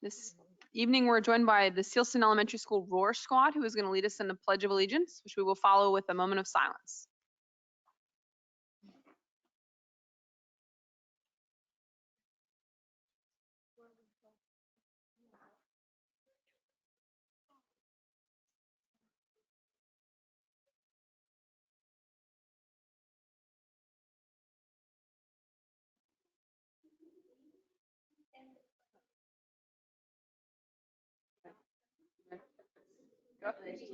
This evening, we're joined by the Sealston Elementary School Roar Squad, who is going to lead us in the Pledge of Allegiance, which we will follow with a moment of silence.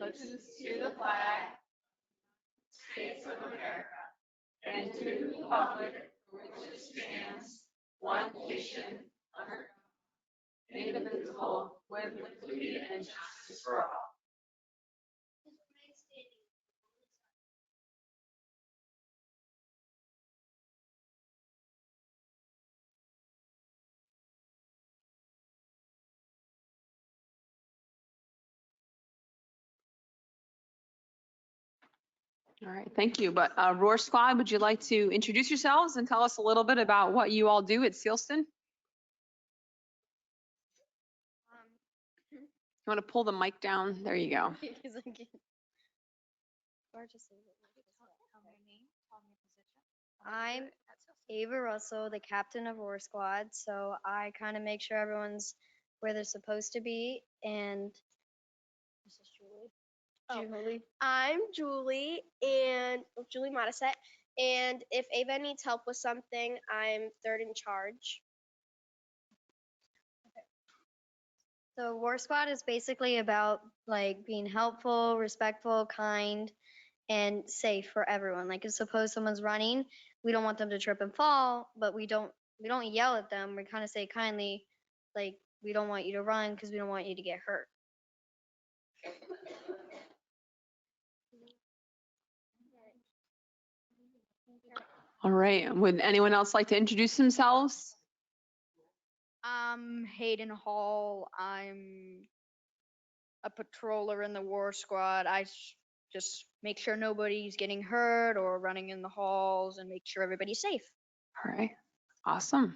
Allegiance to the flag, States of America, and to the republic for which it stands, one nation, under God, indivisible, with liberty and justice for all. All right, thank you. But Roar Squad, would you like to introduce yourselves and tell us a little bit about what you all do at Sealston? You want to pull the mic down? There you go. I'm Ava Russell, the captain of Roar Squad, so I kind of make sure everyone's where they're supposed to be. And this is Julie. Julie. I'm Julie Julie Modisette, and if Ava needs help with something, I'm third in charge. So Roar Squad is basically about like being helpful, respectful, kind, and safe for everyone. Like if suppose someone's running, we don't want them to trip and fall, but we don't yell at them. We kind of say kindly, like we don't want you to run because we don't want you to get hurt. All right, would anyone else like to introduce themselves? I'm Hayden Hall. I'm a patroller in the War Squad. I just make sure nobody's getting hurt or running in the halls and make sure everybody's safe. All right, awesome.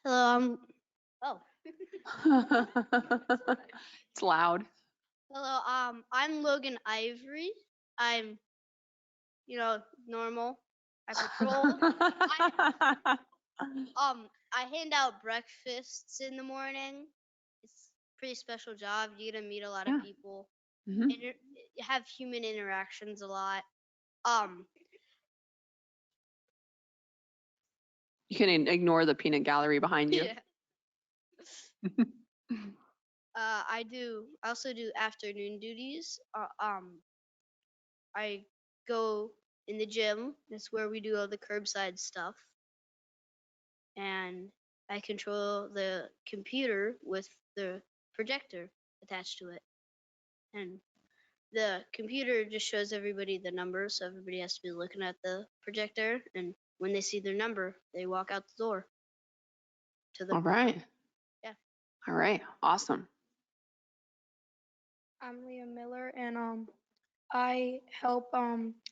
Hello, It's loud. I'm Logan Ivory. I'm, normal. I patrol. I hand out breakfasts in the morning. It's a pretty special job. You get to meet a lot of people. Mhm. Have human interactions a lot. You can ignore the peanut gallery behind you. Yeah. I also do afternoon duties. I go in the gym. That's where we do all the curbside stuff. And I control the computer with the projector attached to it. And the computer just shows everybody the numbers, so everybody has to be looking at the projector. And when they see their number, they walk out the door. All right. Yeah. All right, awesome. I'm Liam Miller, and I help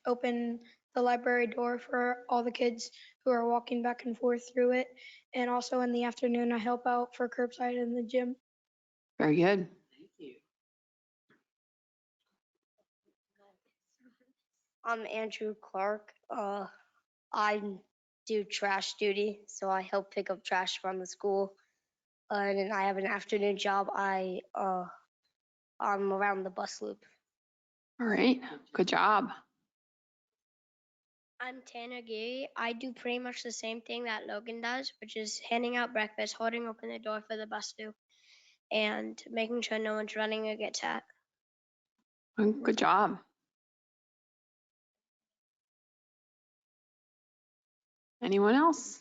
open the library door for all the kids who are walking back and forth through it. And also in the afternoon, I help out for curbside in the gym. Very good. Thank you. I'm Andrew Clark. I do trash duty, so I help pick up trash from the school. And then I have an afternoon job. I'm around the bus loop. All right, good job. I'm Tanner Geary. I do pretty much the same thing that Logan does, which is handing out breakfast, holding open the door for the bus to, and making sure no one's running or gets hurt. Good job. Anyone else?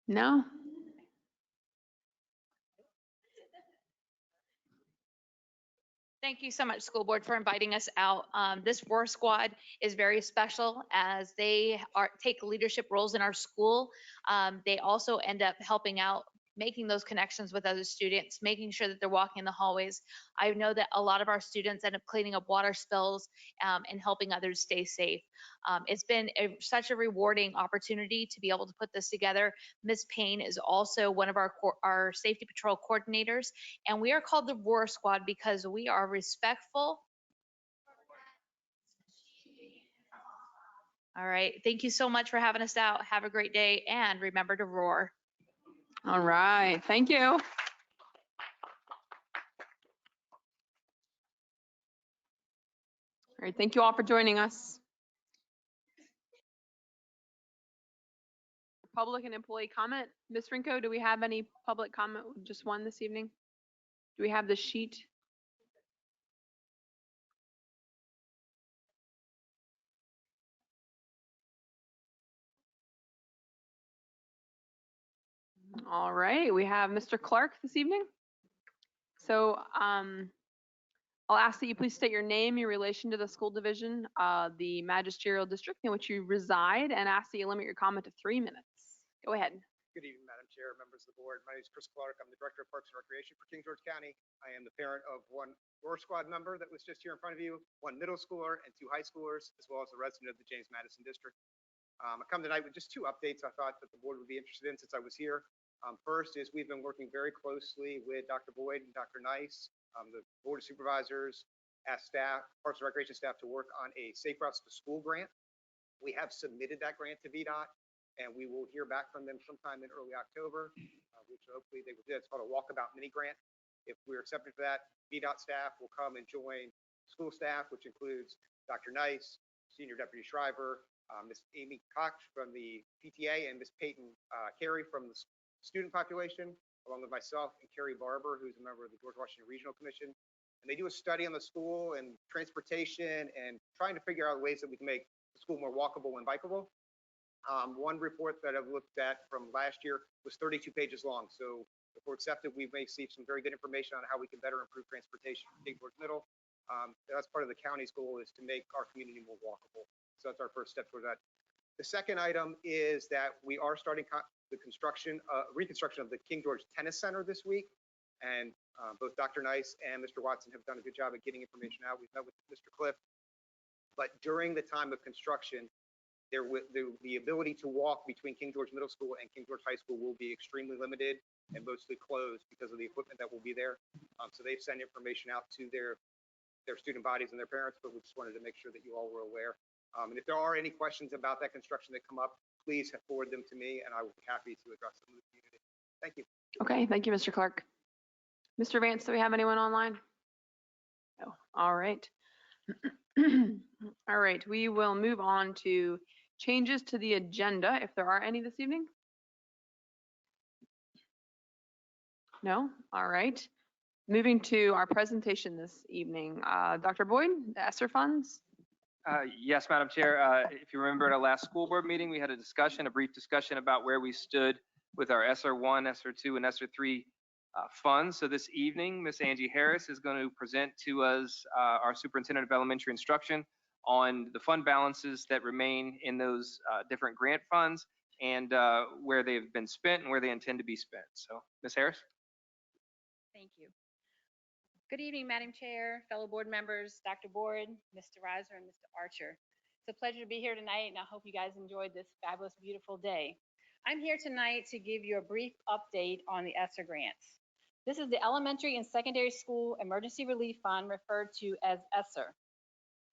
No? Thank you so much, school board, for inviting us out. This Roar Squad is very special as they take leadership roles in our school. They also end up helping out making those connections with other students, making sure that they're walking in the hallways. I know that a lot of our students end up cleaning up water spills and helping others stay safe. It's been such a rewarding opportunity to be able to put this together. Ms. Payne is also one of our safety patrol coordinators, and we are called the Roar Squad because we are respectful. All right. Thank you so much for having us out. Have a great day, and remember to roar. All right, thank you. All right, thank you all for joining us. Public and employee comment. Ms. Rinko, do we have any public comment? Just one this evening? Do we have the sheet? All right, we have Mr. Clark this evening. So I'll ask that you please state your name, your relation to the school division, the magisterial district in which you reside, and ask that you limit your comment to 3 minutes. Go ahead. Good evening, Madam Chair, members of the board. My name is Chris Clark. I'm the Director of Parks and Recreation for King George County. I am the parent of one Roar Squad member that was just here in front of you, one middle schooler and 2 high schoolers, as well as a resident of the James Madison District. I come tonight with just 2 updates I thought that the board would be interested in since I was here. First is we've been working very closely with Dr. Boyd and Dr. Nice, the Board of Supervisors, as staff, Parks and Recreation staff, to work on a Safe Routes to School grant. We have submitted that grant to VDOT, and we will hear back from them sometime in early October, which hopefully they will do. It's called a Walkabout Mini Grant. If we're accepted for that, VDOT staff will come and join school staff, which includes Dr. Nice, Senior Deputy Shriver, Ms. Amy Koch from the PTA, and Ms. Peyton Carey from the student population, along with myself and Carrie Barber, who's a member of the George Washington Regional Commission. And they do a study on the school and transportation and trying to figure out ways that we can make the school more walkable and bikeable. One report that I've looked at from last year was 32 pages long. So if we're accepted, we may see some very good information on how we can better improve transportation for King George Middle. That's part of the county's goal, is to make our community more walkable. So that's our first step toward that. The second item is that we are starting the reconstruction of the King George Tennis Center this week. And both Dr. Nice and Mr. Watson have done a good job at getting information out. We've met with Mr. Cliff. But during the time of construction, the ability to walk between King George Middle School and King George High School will be extremely limited and mostly closed because of the equipment that will be there. So they've sent information out to their student bodies and their parents, but we just wanted to make sure that you all were aware. And if there are any questions about that construction that come up, please forward them to me, and I will be happy to address them with the community. Thank you. Okay, thank you, Mr. Clark. Mr. Vance, do we have anyone online? No. All right. All right, we will move on to changes to the agenda, if there are any this evening. No? All right. Moving to our presentation this evening. Dr. Boyd, the ESSER funds. Yes, Madam Chair. If you remember at our last school board meeting, we had a brief discussion about where we stood with our ESSER 1, ESSER 2, and ESSER 3 funds. So this evening, Ms. Angie Harris is going to present to us our Superintendent of Elementary Instruction on the fund balances that remain in those different grant funds and where they've been spent and where they intend to be spent. So, Ms. Harris. Thank you. Good evening, Madam Chair, fellow board members, Dr. Boyd, Mr. Reiser, and Mr. Archer. It's a pleasure to be here tonight, and I hope you guys enjoyed this fabulous, beautiful day. I'm here tonight to give you a brief update on the ESSER grants. This is the Elementary and Secondary School Emergency Relief Fund, referred to as ESSER.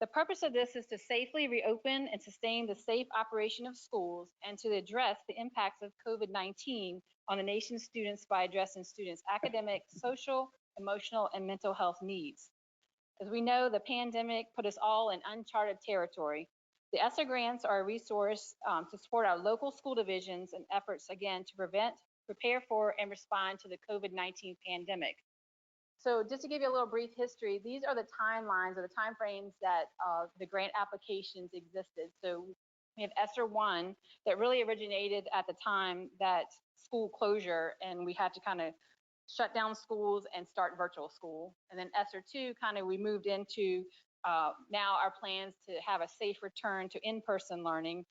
The purpose of this is to safely reopen and sustain the safe operation of schools and to address the impacts of COVID-19 on the nation's students by addressing students' academic, social, emotional, and mental health needs. As we know, the pandemic put us all in uncharted territory. The ESSER grants are a resource to support our local school divisions and efforts, again, to prevent, prepare for, and respond to the COVID-19 pandemic. So just to give you a little brief history, these are the timelines or the timeframes that the grant applications existed. So we have ESSER 1 that really originated at the time that school closure, and we had to kind of shut down schools and start virtual school. And then ESSER 2 we moved into now our plans to have a safe return to in-person learning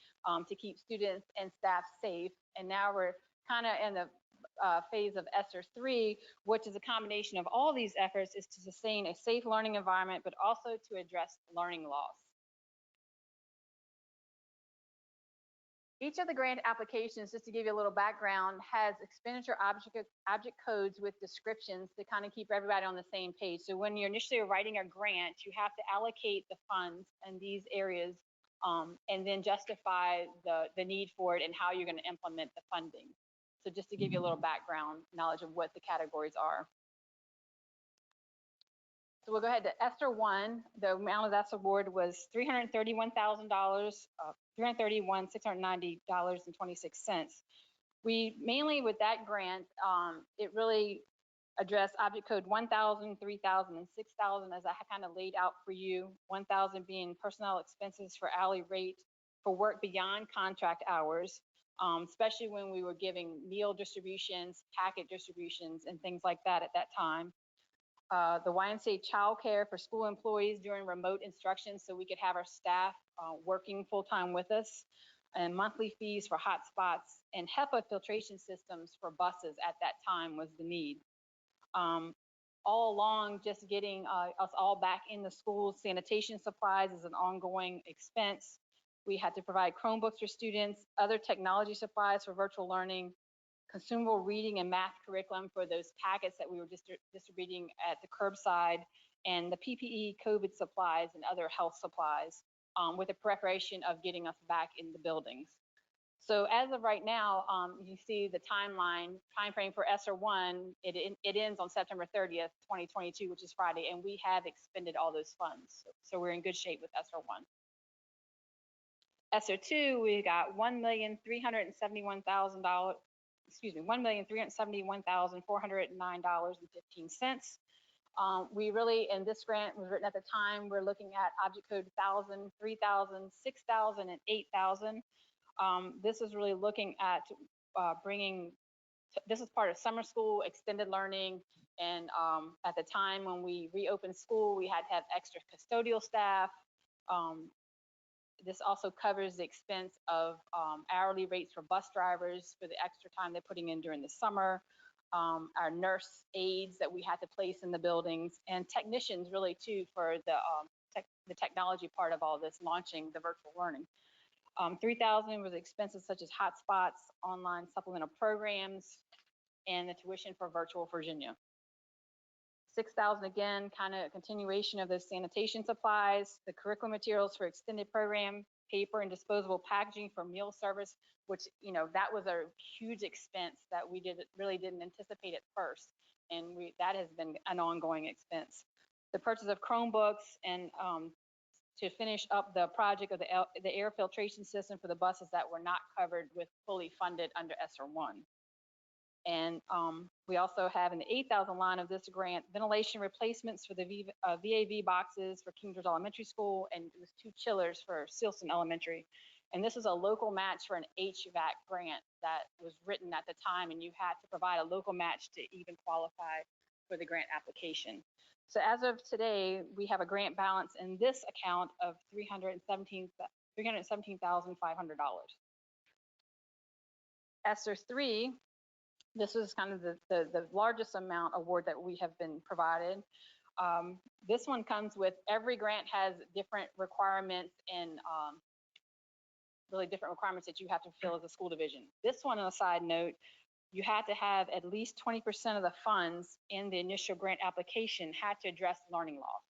to keep students and staff safe. And now we're kind of in the phase of ESSER 3, which is a combination of all these efforts, is to sustain a safe learning environment, but also to address learning loss. Each of the grant applications, just to give you a little background, has expenditure object codes with descriptions to kind of keep everybody on the same page. So when you're initially writing a grant, you have to allocate the funds in these areas and then justify the need for it and how you're going to implement the funding. So just to give you a little background knowledge of what the categories are. So we'll go ahead to ESSER 1. The amount of that award was $331,000, $331,690.26. We mainly with that grant, it really addressed object code 1,000, 3,000, and 6,000 as I kind of laid out for you. 1,000 being personnel expenses for hourly rate for work beyond contract hours, especially when we were giving meal distributions, packet distributions, and things like that at that time. The YMCA childcare for school employees during remote instruction so we could have our staff working full-time with us, and monthly fees for hotspots, and HEPA filtration systems for buses at that time was the need. All along, just getting us all back in the schools, sanitation supplies is an ongoing expense. We had to provide Chromebooks for students, other technology supplies for virtual learning, consumable reading and math curriculum for those packets that we were distributing at the curbside, and the PPE, COVID supplies, and other health supplies with the preparation of getting us back in the buildings. So as of right now, you see the time frame for ESSER 1, it ends on September 30th, 2022, which is Friday, and we have expended all those funds. So we're in good shape with ESSER 1. ESSER 2, we got $1,371,000. Excuse me, $1,371,409.15. We really, and this grant was written at the time, we're looking at object code 1,000, 3,000, 6,000, and 8,000. This is really looking at this is part of summer school, extended learning, and at the time when we reopened school, we had to have extra custodial staff. This also covers the expense of hourly rates for bus drivers for the extra time they're putting in during the summer, our nurse aides that we had to place in the buildings, and technicians really too for the technology part of all this, launching the virtual learning. 3,000 was expenses such as hotspots, online supplemental programs, and the tuition for virtual Virginia. 6,000 again, kind of a continuation of those sanitation supplies, the curriculum materials for extended program, paper and disposable packaging for meal service, which, you know, that was a huge expense that we really didn't anticipate at first. And that has been an ongoing expense. The purchase of Chromebooks, and to finish up the project of the air filtration system for the buses that were not covered with fully funded under ESSER 1. And we also have in the 8,000 line of this grant, ventilation replacements for the VAV boxes for King George Elementary School, and it was 2 chillers for Sealson Elementary. And this is a local match for an HVAC grant that was written at the time, and you had to provide a local match to even qualify for the grant application. So as of today, we have a grant balance in this account of $317,500. ESSER 3, this is kind of the largest amount award that we have been provided. This one comes with, every grant has different requirements and really different requirements that you have to fulfill as a school division. This one, on a side note, you had to have at least 20% of the funds in the initial grant application had to address learning loss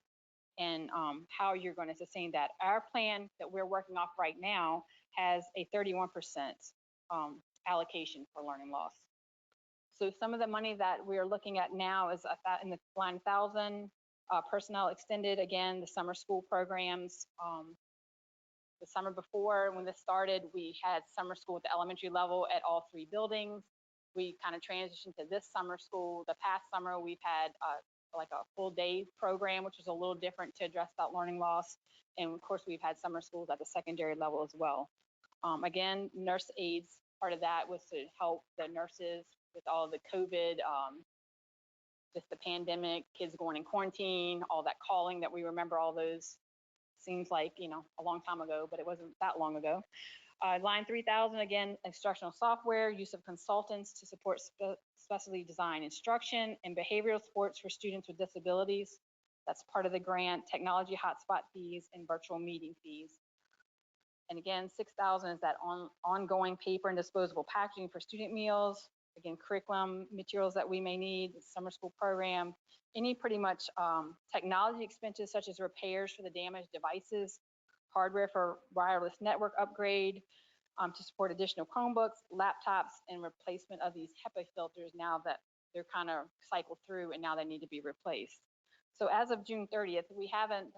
and how you're going to sustain that. Our plan that we're working off right now has a 31% allocation for learning loss. So some of the money that we're looking at now is in the line 1,000, personnel extended, again, the summer school programs. The summer before, when this started, we had summer school at the elementary level at all 3 buildings. We kind of transitioned to this summer school. The past summer, we've had like a full day program, which was a little different to address that learning loss. And of course, we've had summer schools at the secondary level as well. Again, nurse aides, part of that was to help the nurses with all the COVID, just the pandemic, kids going in quarantine, all that calling that we remember all those. Seems like, you know, a long time ago, but it wasn't that long ago. Line 3000, again, instructional software, use of consultants to support specially designed instruction and behavioral supports for students with disabilities. That's part of the grant, technology hotspot fees and virtual meeting fees. And again, 6,000 is that ongoing paper and disposable packaging for student meals. Again, curriculum materials that we may need, the summer school program, any pretty much technology expenses such as repairs for the damaged devices, hardware for wireless network upgrade, to support additional Chromebooks, laptops, and replacement of these HEPA filters now that they're kind of cycled through and now they need to be replaced. So as of June 30th, we haven't,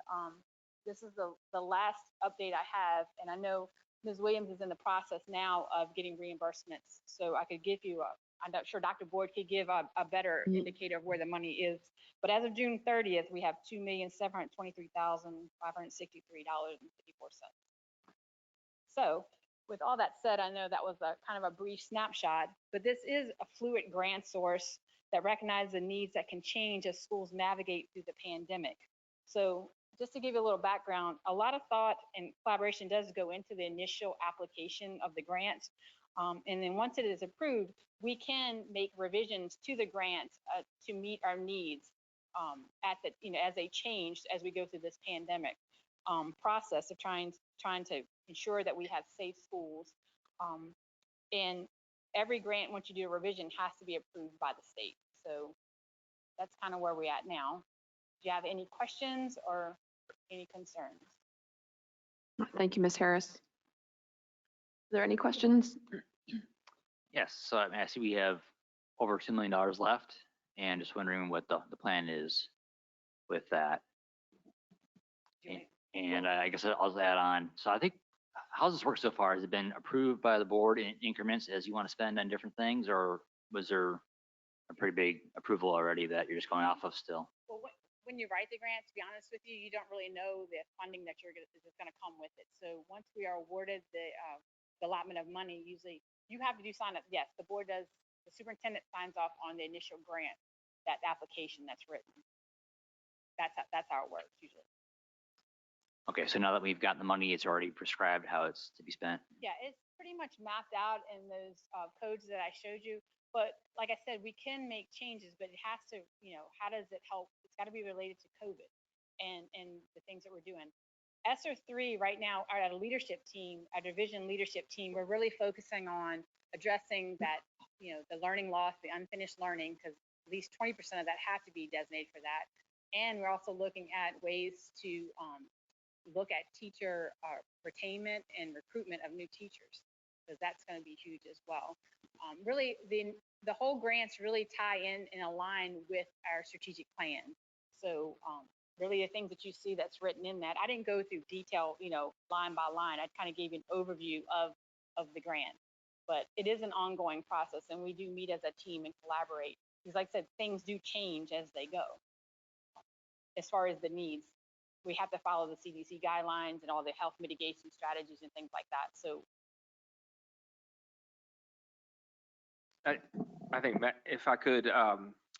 this is the last update I have, and I know Ms. Williams is in the process now of getting reimbursements. So I could give you I'm not sure Dr. Boyd could give a better indicator of where the money is. But as of June 30th, we have $2,723,563.54. So with all that said, I know that was a kind of a brief snapshot, but this is a fluid grant source that recognizes the needs that can change as schools navigate through the pandemic. So just to give you a little background, a lot of thought and collaboration does go into the initial application of the grant. And then once it is approved, we can make revisions to the grant to meet our needs as they change as we go through this pandemic process of trying to ensure that we have safe schools. And every grant, once you do a revision, has to be approved by the state. So that's kind of where we're at now. Do you have any questions or any concerns? Thank you, Ms. Harris. Are there any questions? Yes, so I mean, I see we have over $2 million left, and just wondering what the plan is with that. And I guess I'll just add on. So I think, how's this work so far? Has it been approved by the board in increments as you want to spend on different things, or was there a pretty big approval already that you're just going off of still? Well, when you write the grant, to be honest with you, you don't really know the funding that is going to come with it. So once we are awarded the allotment of money, usually you have to do sign up. Yes, the board does. The superintendent signs off on the initial grant, that application that's written. That's how it works usually. Okay, so now that we've got the money, it's already prescribed how it's to be spent. Yeah, it's pretty much mapped out in those codes that I showed you. But like I said, we can make changes, but it has to, how does it help? It's got to be related to COVID and the things that we're doing. ESSER 3 right now, our leadership team, our division leadership team, we're really focusing on addressing that, the learning loss, the unfinished learning, because at least 20% of that have to be designated for that. And we're also looking at ways to look at teacher retainment and recruitment of new teachers, because that's going to be huge as well. Really, the whole grants really tie in and align with our strategic plan. So really the things that you see that's written in that, I didn't go through detail, line by line. I kind of gave you an overview of the grant, but it is an ongoing process, and we do meet as a team and collaborate, because like I said, things do change as they go. As far as the needs, we have to follow the CDC guidelines and all the health mitigation strategies and things like that. So I think, Matt, if I could,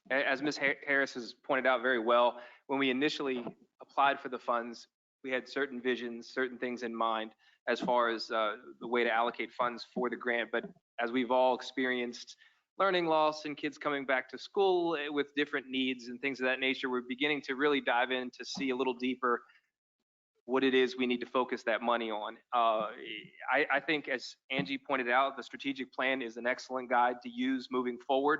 as Ms. Harris has pointed out very well, when we initially applied for the funds, we had certain visions, certain things in mind as far as the way to allocate funds for the grant. But as we've all experienced learning loss and kids coming back to school with different needs and things of that nature, we're beginning to really dive in to see a little deeper what it is we need to focus that money on. I think, as Angie pointed out, the strategic plan is an excellent guide to use moving forward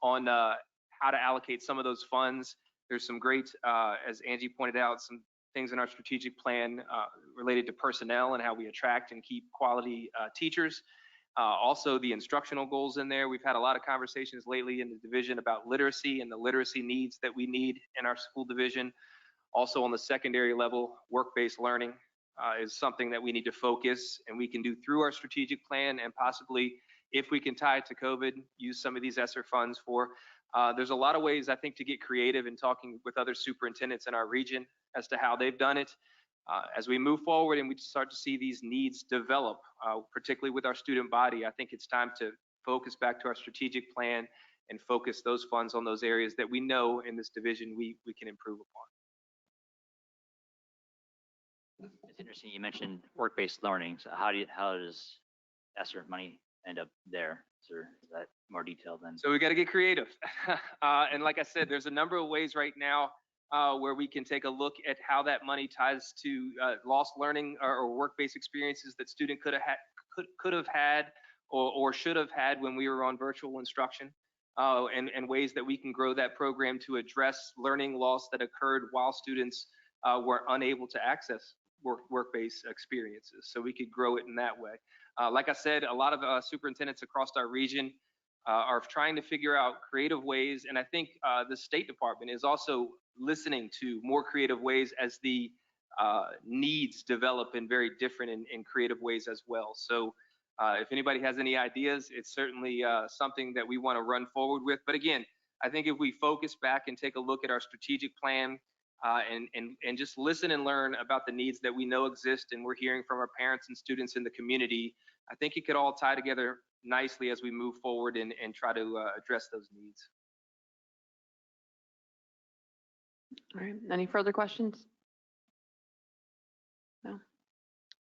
on how to allocate some of those funds. There's some great, as Angie pointed out, some things in our strategic plan related to personnel and how we attract and keep quality teachers. Also, the instructional goals in there. We've had a lot of conversations lately in the division about literacy and the literacy needs that we need in our school division. Also, on the secondary level, work-based learning is something that we need to focus, and we can do through our strategic plan, and possibly, if we can tie it to COVID, use some of these ESSER funds for. There's a lot of ways, I think, to get creative in talking with other superintendents in our region as to how they've done it. As we move forward and we start to see these needs develop, particularly with our student body, I think it's time to focus back to our strategic plan and focus those funds on those areas that we know in this division we can improve upon. It's interesting you mentioned work-based learning. So how does ESSER money end up there? Is that more detailed than? So we got to get creative. And like I said, there's a number of ways right now where we can take a look at how that money ties to lost learning or work-based experiences that student could have had or should have had when we were on virtual instruction, and ways that we can grow that program to address learning loss that occurred while students were unable to access work-based experiences. So we could grow it in that way. Like I said, a lot of superintendents across our region are trying to figure out creative ways, and I think the State Department is also listening to more creative ways as the needs develop in very different and creative ways as well. So if anybody has any ideas, it's certainly something that we want to run forward with. But again, I think if we focus back and take a look at our strategic plan and just listen and learn about the needs that we know exist and we're hearing from our parents and students in the community, I think it could all tie together nicely as we move forward and try to address those needs. All right, any further questions? No?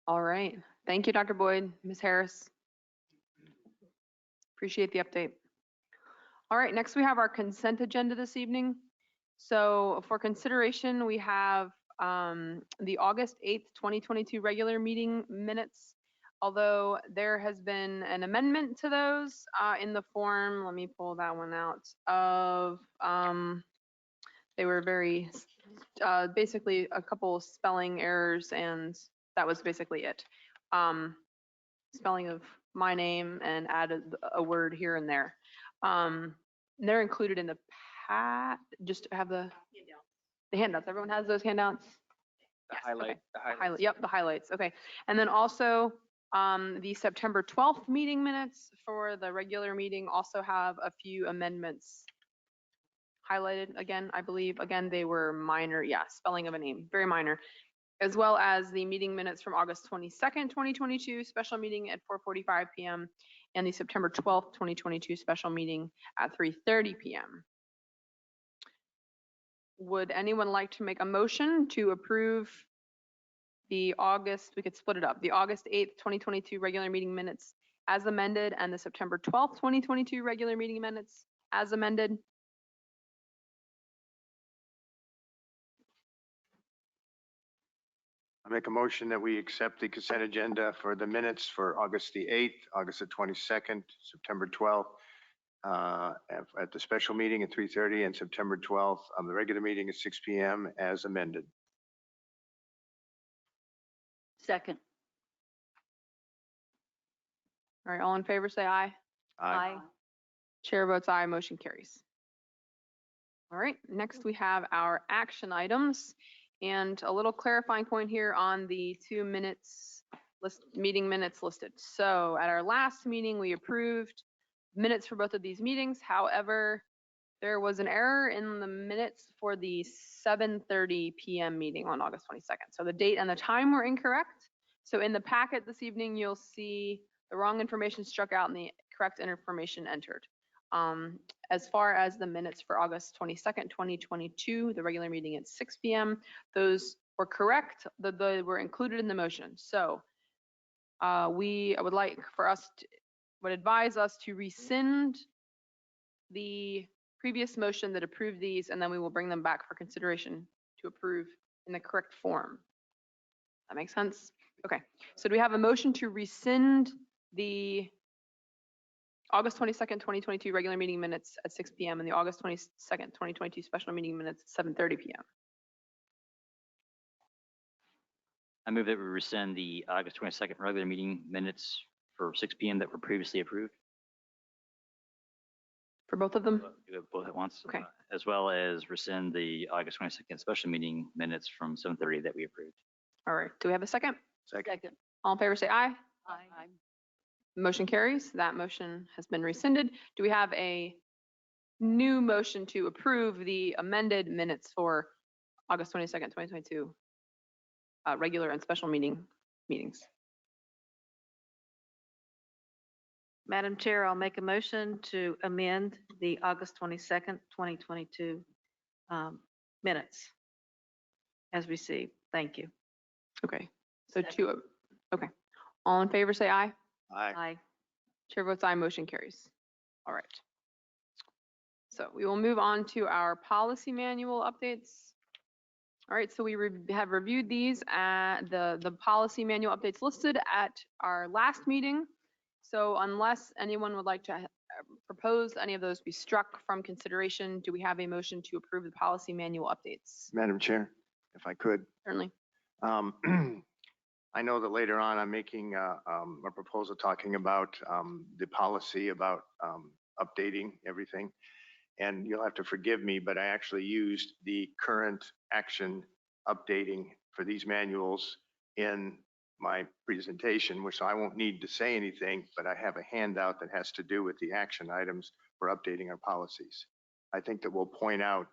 All right, thank you, Dr. Boyd, Ms. Harris. Appreciate the update. All right, next we have our consent agenda this evening. So for consideration, we have the August 8th, 2022 regular meeting minutes. Although there has been an amendment to those in the form, let me pull that one out, of, they were very, basically a couple spelling errors, and that was basically it. Spelling of my name and added a word here and there. They're included in the just have the handouts. Everyone has those handouts? The Yes, highlight, okay. the highlights. Yep, the highlights. Okay. And then also the September 12th meeting minutes for the regular meeting also have a few amendments highlighted again, I believe. Again, they were minor, yeah, spelling of a name, very minor. As well as the meeting minutes from August 22nd, 2022, special meeting at 4:45 p.m. and the September 12th, 2022 special meeting at 3:30 p.m. Would anyone like to make a motion to approve the August, we could split it up, the August 8th, 2022 regular meeting minutes as amended and the September 12th, 2022 regular meeting minutes as amended? I make a motion that we accept the consent agenda for the minutes for August the 8th, August the 22nd, September 12th, at the special meeting at 3:30 and September 12th, the regular meeting at 6 p.m. as amended. Second. All right, all in favor, say aye. Chair votes aye, motion carries. All right, next we have our action items. And a little clarifying point here on the 2 minutes meeting minutes listed. So at our last meeting, we approved minutes for both of these meetings. However, there was an error in the minutes for the 7:30 p.m. meeting on August 22nd. So the date and the time were incorrect. So in the packet this evening, you'll see the wrong information struck out and the correct information entered. As far as the minutes for August 22nd, 2022, the regular meeting at 6 p.m., those were correct. They were included in the motion. So I would like for us to, would advise us to rescind the previous motion that approved these, and then we will bring them back for consideration to approve in the correct form. That makes sense? Okay. So do we have a motion to rescind the August 22nd, 2022 regular meeting minutes at 6 p.m. and the August 22nd, 2022 special meeting minutes at 7:30 p.m. I move that we rescind the August 22nd regular meeting minutes for 6 p.m. that were previously approved. For both of them? Do it both at once. Okay. As well as rescind the August 22nd special meeting minutes from 7:30 that we approved. All right. Do we have a second? Second. All in favor, say aye. Aye. Motion carries. That motion has been rescinded. Do we have a new motion to approve the amended minutes for August 22nd, 2022 regular and special meetings? Madam Chair, I'll make a motion to amend the August 22nd, 2022 minutes as received. Thank you. Okay. So okay. All in favor, say aye. Aye. Chair votes aye, motion carries. All right. So we will move on to our policy manual updates. All right, so we have reviewed these at the policy manual updates listed at our last meeting. So unless anyone would like to propose any of those be struck from consideration, do we have a motion to approve the policy manual updates? Madam Chair, if I could. Certainly. I know that later on I'm making a proposal talking about the policy about updating everything. And you'll have to forgive me, but I actually used the current action updating for these manuals in my presentation, which I won't need to say anything, but I have a handout that has to do with the action items for updating our policies. I think that we'll point out,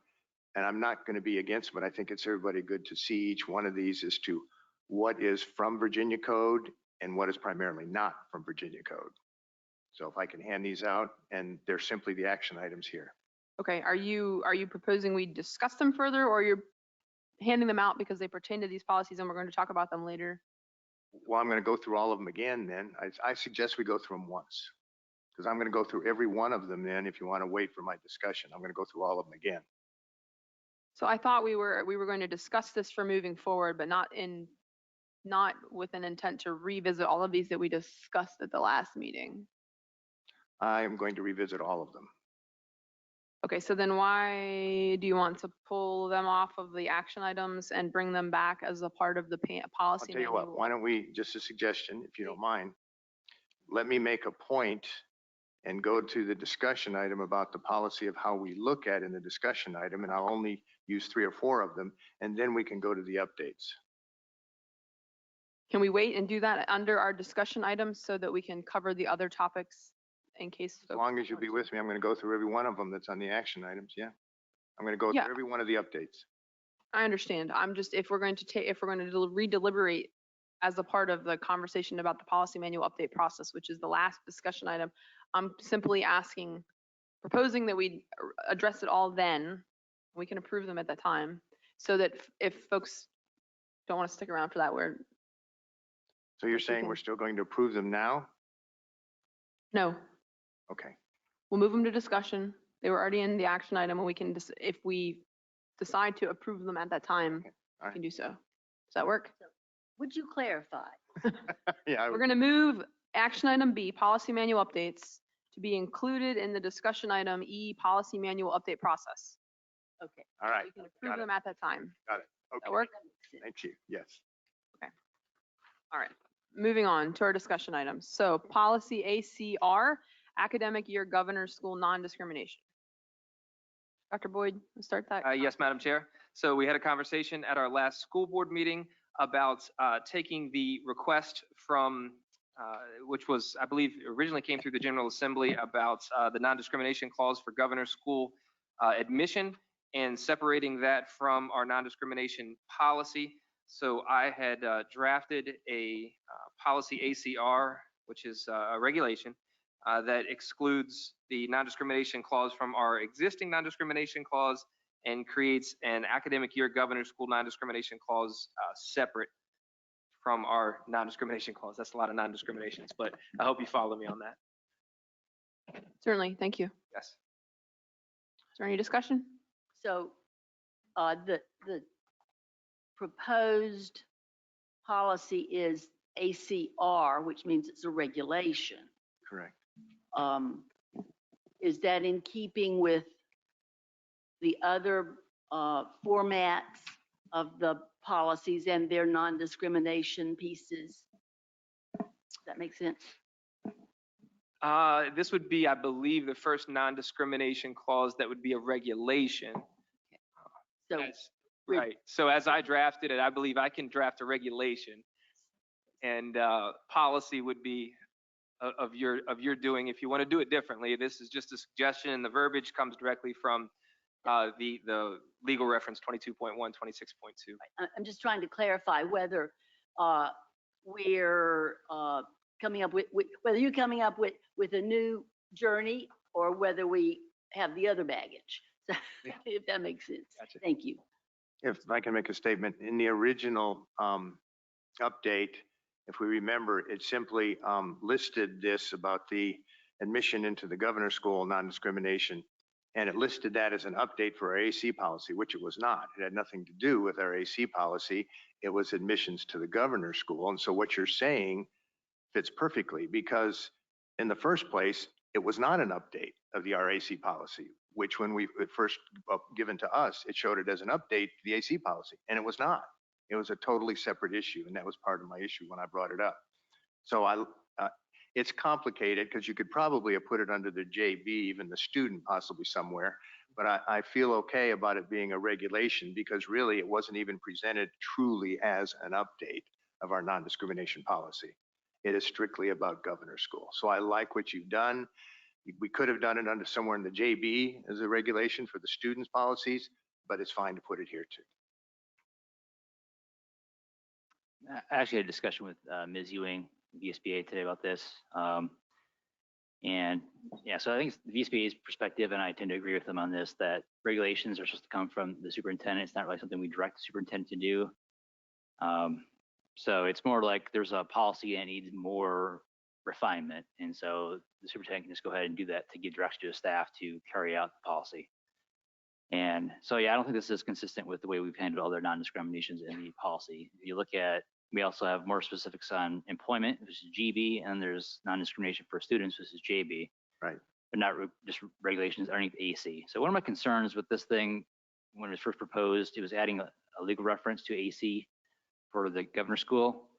and I'm not going to be against, but I think it's everybody good to see each one of these as to what is from Virginia Code and what is primarily not from Virginia Code. So if I can hand these out, and they're simply the action items here. Okay, are you proposing we discuss them further, or you're handing them out because they pertain to these policies and we're going to talk about them later? Well, I'm going to go through all of them again then. I suggest we go through them once, because I'm going to go through every one of them then. If you want to wait for my discussion, I'm going to go through all of them again. So I thought we were going to discuss this for moving forward, but not with an intent to revisit all of these that we discussed at the last meeting. I am going to revisit all of them. Okay, so then why do you want to pull them off of the action items and bring them back as a part of the I'll policy tell you manual? what, why don't we, just a suggestion, if you don't mind, let me make a point and go to the discussion item about the policy of how we look at in the discussion item, and I'll only use 3 or 4 of them, and then we can go to the updates. Can we wait and do that under our discussion items so that we can cover the other topics in case? As long as you'll be with me, I'm going to go through every one of them that's on the action items, yeah. I'm going to go Yeah. through every one of the updates. I understand. I'm just, if we're going to re-deliberate as a part of the conversation about the policy manual update process, which is the last discussion item, I'm simply proposing that we address it all then. We can approve them at that time, so that if folks don't want to stick around for that, So you're saying we're still going to approve them now? no, Okay. we'll move them to discussion. They were already in the action item, and we can, if we decide to approve them at that time, all we can do so. Does that work? Would you clarify? Yeah. We're going to move action item B, policy manual updates, to be included in the discussion item E, policy manual update process. Okay. All right. We can approve Got it. them at that time. Got it. Does that Okay. work? Thank you. Yes. All right. Moving on to our discussion items. So policy ACR, academic year governor school non-discrimination. Dr. Boyd, let's start that. Yes, Madam Chair. So we had a conversation at our last school board meeting about taking the request from, which was, I believe, originally came through the General Assembly about the non-discrimination clause for governor school admission, and separating that from our non-discrimination policy. So I had drafted a policy ACR, which is a regulation that excludes the non-discrimination clause from our existing non-discrimination clause and creates an academic year governor school non-discrimination clause separate from our non-discrimination clause. That's a lot of non-discriminations, but I hope you follow me on that. Certainly, thank you. Yes. Is there any discussion? So the proposed policy is ACR, which means it's a regulation. Correct. Is that in keeping with the other formats of the policies and their non-discrimination pieces? Does that make sense? This would be, I believe, the first non-discrimination clause that would be a regulation. So Right. So as I drafted it, I believe I can draft a regulation, and policy would be of your doing. If you want to do it differently, this is just a suggestion, and the verbiage comes directly from the legal reference 22.1, 26.2. I'm just trying to clarify whether we're coming up with, whether you're coming up with a new journey or whether we have the other baggage. So, if that makes sense. Gotcha. Thank you. If I can make a statement, in the original update, If we remember, it simply listed this about the admission into the governor's school, non-discrimination, and it listed that as an update for our AC policy, which it was not. It had nothing to do with our AC policy. It was admissions to the governor's school. And so what you're saying fits perfectly, because in the first place, it was not an update of the RAC policy, which when we first given to us, it showed it as an update to the AC policy, and it was not. It was a totally separate issue, and that was part of my issue when I brought it up. So it's complicated because you could probably have put it under the JB, even the student possibly somewhere, but I feel okay about it being a regulation because really it wasn't even presented truly as an update of our non-discrimination policy. It is strictly about governor's school. So I like what you've done. We could have done it under somewhere in the JB as a regulation for the students' policies, but it's fine to put it here too. I actually had a discussion with Ms. Ewing, VSBA today about this. And yeah, so I think it's the VSBA's perspective, and I tend to agree with them on this, that regulations are supposed to come from the superintendent. It's not really something we direct the superintendent to do. So it's more like there's a policy that needs more refinement. And so the superintendent can just go ahead and do that to give direction to his staff to carry out the policy. And so, yeah, I don't think this is consistent with the way we've handled other non-discriminations in the policy. If you look at, we also have more specifics on employment, which is GB, and there's non-discrimination for students, which is JB. Right. But not just regulations underneath AC. So one of my concerns with this thing, when it was first proposed, it was adding a legal reference to AC for the governor's school.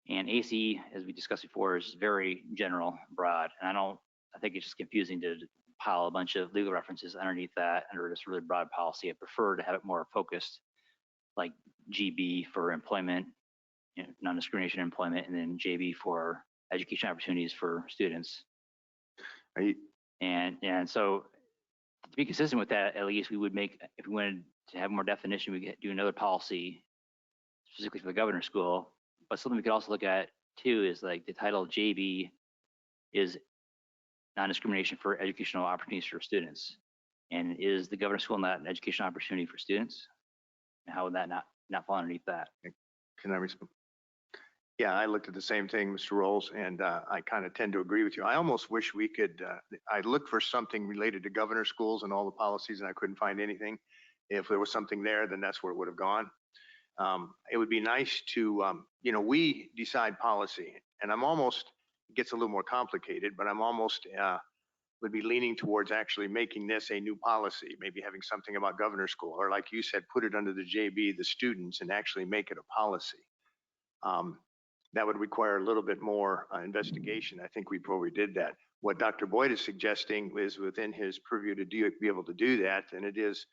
And AC, as we discussed before, is very general, broad. And I think it's just confusing to pile a bunch of legal references underneath that under this really broad policy. I prefer to have it more focused, like GB for employment, non-discrimination employment, and then JB for education opportunities for students. And so to be consistent with that, at least we would make, if we wanted to have more definition, we could do another policy specifically for the governor's school. But something we could also look at too is like the title JB is non-discrimination for educational opportunities for students. And is the governor's school not an educational opportunity for students? And how would that not fall underneath that? Can I respond? Yeah, I looked at the same thing, Mr. Rolls, and I kind of tend to agree with you. I almost wish we could, I looked for something related to governor schools and all the policies, and I couldn't find anything. If there was something there, then that's where it would have gone. It would be nice to, we decide policy, and I'm almost, it gets a little more complicated, but I'm almost would be leaning towards actually making this a new policy, maybe having something about governor school, or like you said, put it under the JB, the students, and actually make it a policy. That would require a little bit more investigation. I think we probably did that. What Dr. Boyd is suggesting is within his purview to be able to do that, and it is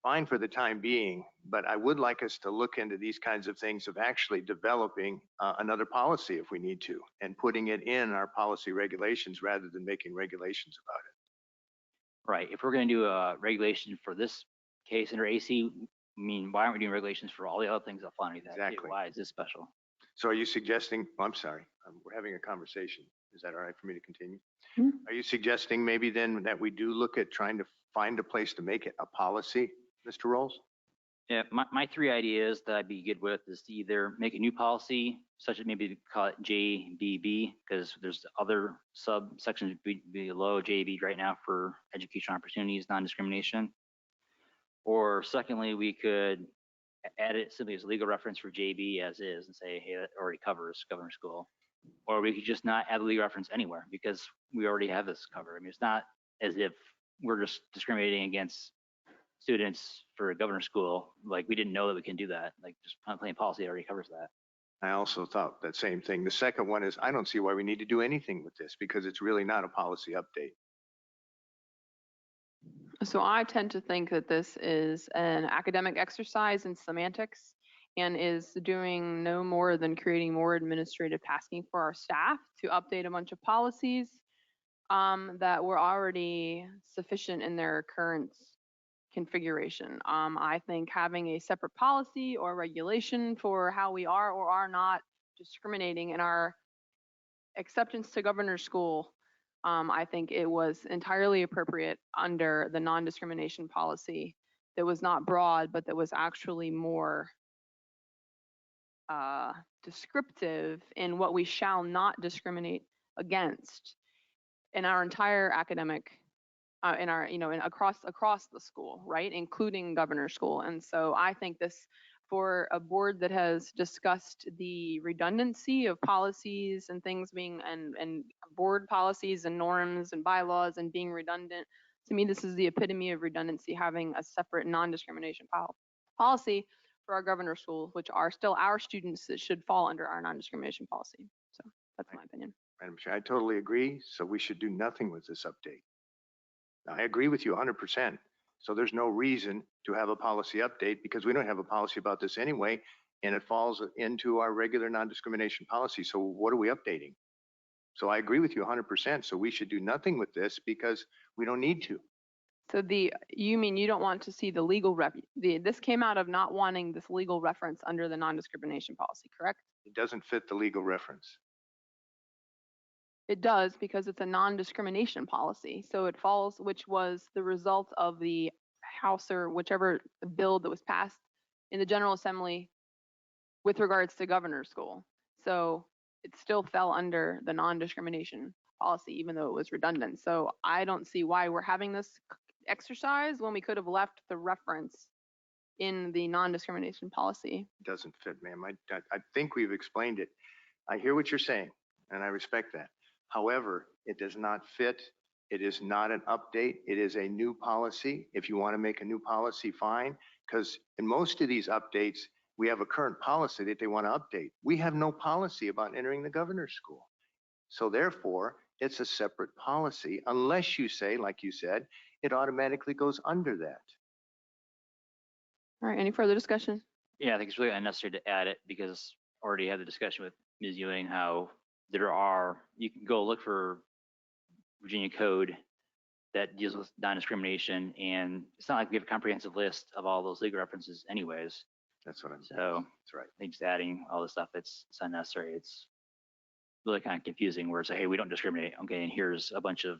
fine for the time being, but I would like us to look into these kinds of things of actually developing another policy if we need to, and putting it in our policy regulations rather than making regulations about it. Right. If we're going to do a regulation for this case under AC, I mean, why aren't we doing regulations for all the other things that fall underneath that? Exactly. Why is this special? So are you suggesting, I'm sorry, we're having a conversation. Is that all right for me to continue? Are you suggesting maybe then that we do look at trying to find a place to make it a policy, Mr. Rolls? Yeah, my three ideas that I'd be good with is to either make a new policy, such as maybe call it JBB, because there's other subsections below JB right now for education opportunities, non-discrimination. Or secondly, we could add it simply as a legal reference for JB as is and say, hey, that already covers governor school. Or we could just not add the legal reference anywhere because we already have this covered. I mean, it's not as if we're just discriminating against students for a governor school. Like, we didn't know that we can do that. Like, just plain policy already covers that. I also thought that same thing. The second one is I don't see why we need to do anything with this because it's really not a policy update. So I tend to think that this is an academic exercise in semantics and is doing no more than creating more administrative tasking for our staff to update a bunch of policies that were already sufficient in their current configuration. I think having a separate policy or regulation for how we are or are not discriminating in our acceptance to governor's school, I think it was entirely appropriate under the non-discrimination policy that was not broad, but that was actually more descriptive in what we shall not discriminate against in our entire academic, in our, in across the school, right, including governor's school. And so I think this, for a board that has discussed the redundancy of policies and things being, and board policies and norms and bylaws and being redundant, to me, this is the epitome of redundancy, having a separate non-discrimination policy for our governor's school, which are still our students that should fall under our non-discrimination policy. So that's my opinion. Madam Chair, I totally agree. So we should do nothing with this update. I agree with you 100%. So there's no reason to have a policy update because we don't have a policy about this anyway, and it falls into our regular non-discrimination policy. So what are we updating? So I agree with you 100%. So we should do nothing with this because we don't need to. So you mean you don't want to see the legal this came out of not wanting this legal reference under the non-discrimination policy, correct? It doesn't fit the legal reference. It does, because it's a non-discrimination policy. So it falls, which was the result of the House or whichever bill that was passed in the General Assembly with regards to governor's school. So it still fell under the non-discrimination policy, even though it was redundant. So I don't see why we're having this exercise when we could have left the reference in the non-discrimination policy. It doesn't fit, ma'am. I think we've explained it. I hear what you're saying, and I respect that. However, it does not fit. It is not an update. It is a new policy. If you want to make a new policy, fine. Because in most of these updates, we have a current policy that they want to update. We have no policy about entering the governor's school. So therefore, it's a separate policy unless you say, like you said, it automatically goes under that. All right, any further discussion? Yeah, I think it's really unnecessary to add it because I already had the discussion with Ms. Ewing how you can go look for Virginia code that deals with non-discrimination, and it's not like we have a comprehensive list of all those legal references anyways. That's what I'm saying. So That's right. I think just adding all this stuff, it's unnecessary. It's really kind of confusing where it's like, hey, we don't discriminate. Okay, and here's a bunch of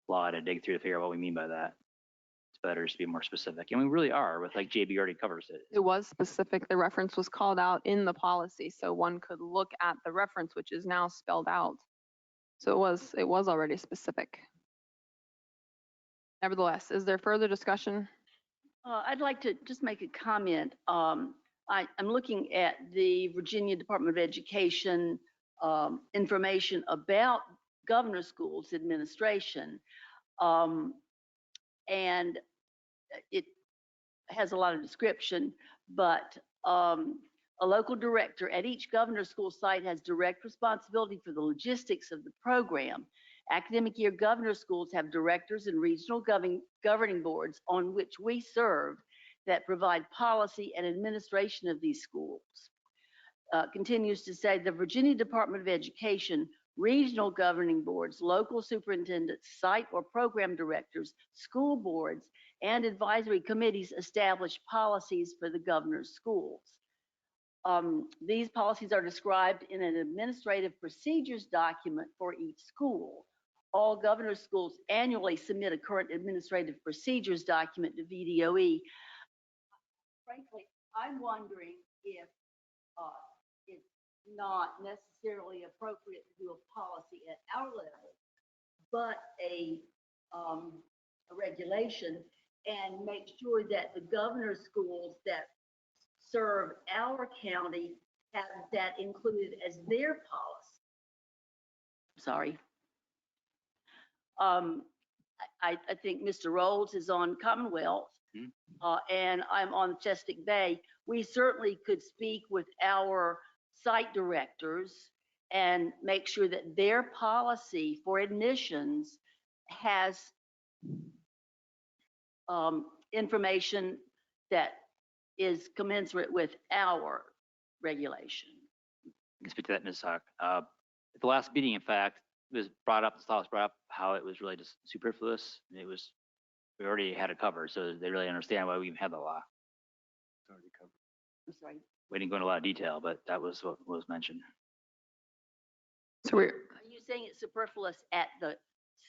law to dig through to figure out what we mean by that. It's better to be more specific. And we really are with like JB already covers it. It was specific. The reference was called out in the policy. So one could look at the reference, which is now spelled out. So it was already specific. Nevertheless, is there further discussion? I'd like to just make a comment. I'm looking at the Virginia Department of Education information about governor schools administration. And it has a lot of description, but a local director at each governor school site has direct responsibility for the logistics of the program. Academic year governor schools have directors and regional governing boards on which we serve that provide policy and administration of these schools. Continues to say the Virginia Department of Education, regional governing boards, local superintendents, site or program directors, school boards, and advisory committees establish policies for the governor's schools. These policies are described in an administrative procedures document for each school. All governor's schools annually submit a current administrative procedures document to VDOE. Frankly, I'm wondering if it's not necessarily appropriate to do a policy at our level, but a regulation, and make sure that the governor's schools that serve our county have that included as their policy. Sorry. I think Mr. Rolls is on Commonwealth, and I'm on Chesapeake Bay. We certainly could speak with our site directors and make sure that their policy for admissions has information that is commensurate with our regulation. I can speak to that, Ms. Hawk. At the last meeting, in fact, it was brought up how it was really just superfluous. We already had it covered, so they really understand why we even had the law. It's already covered. I'm sorry. We didn't go into a lot of detail, but that was what was mentioned. So we're, Are you saying it's superfluous at the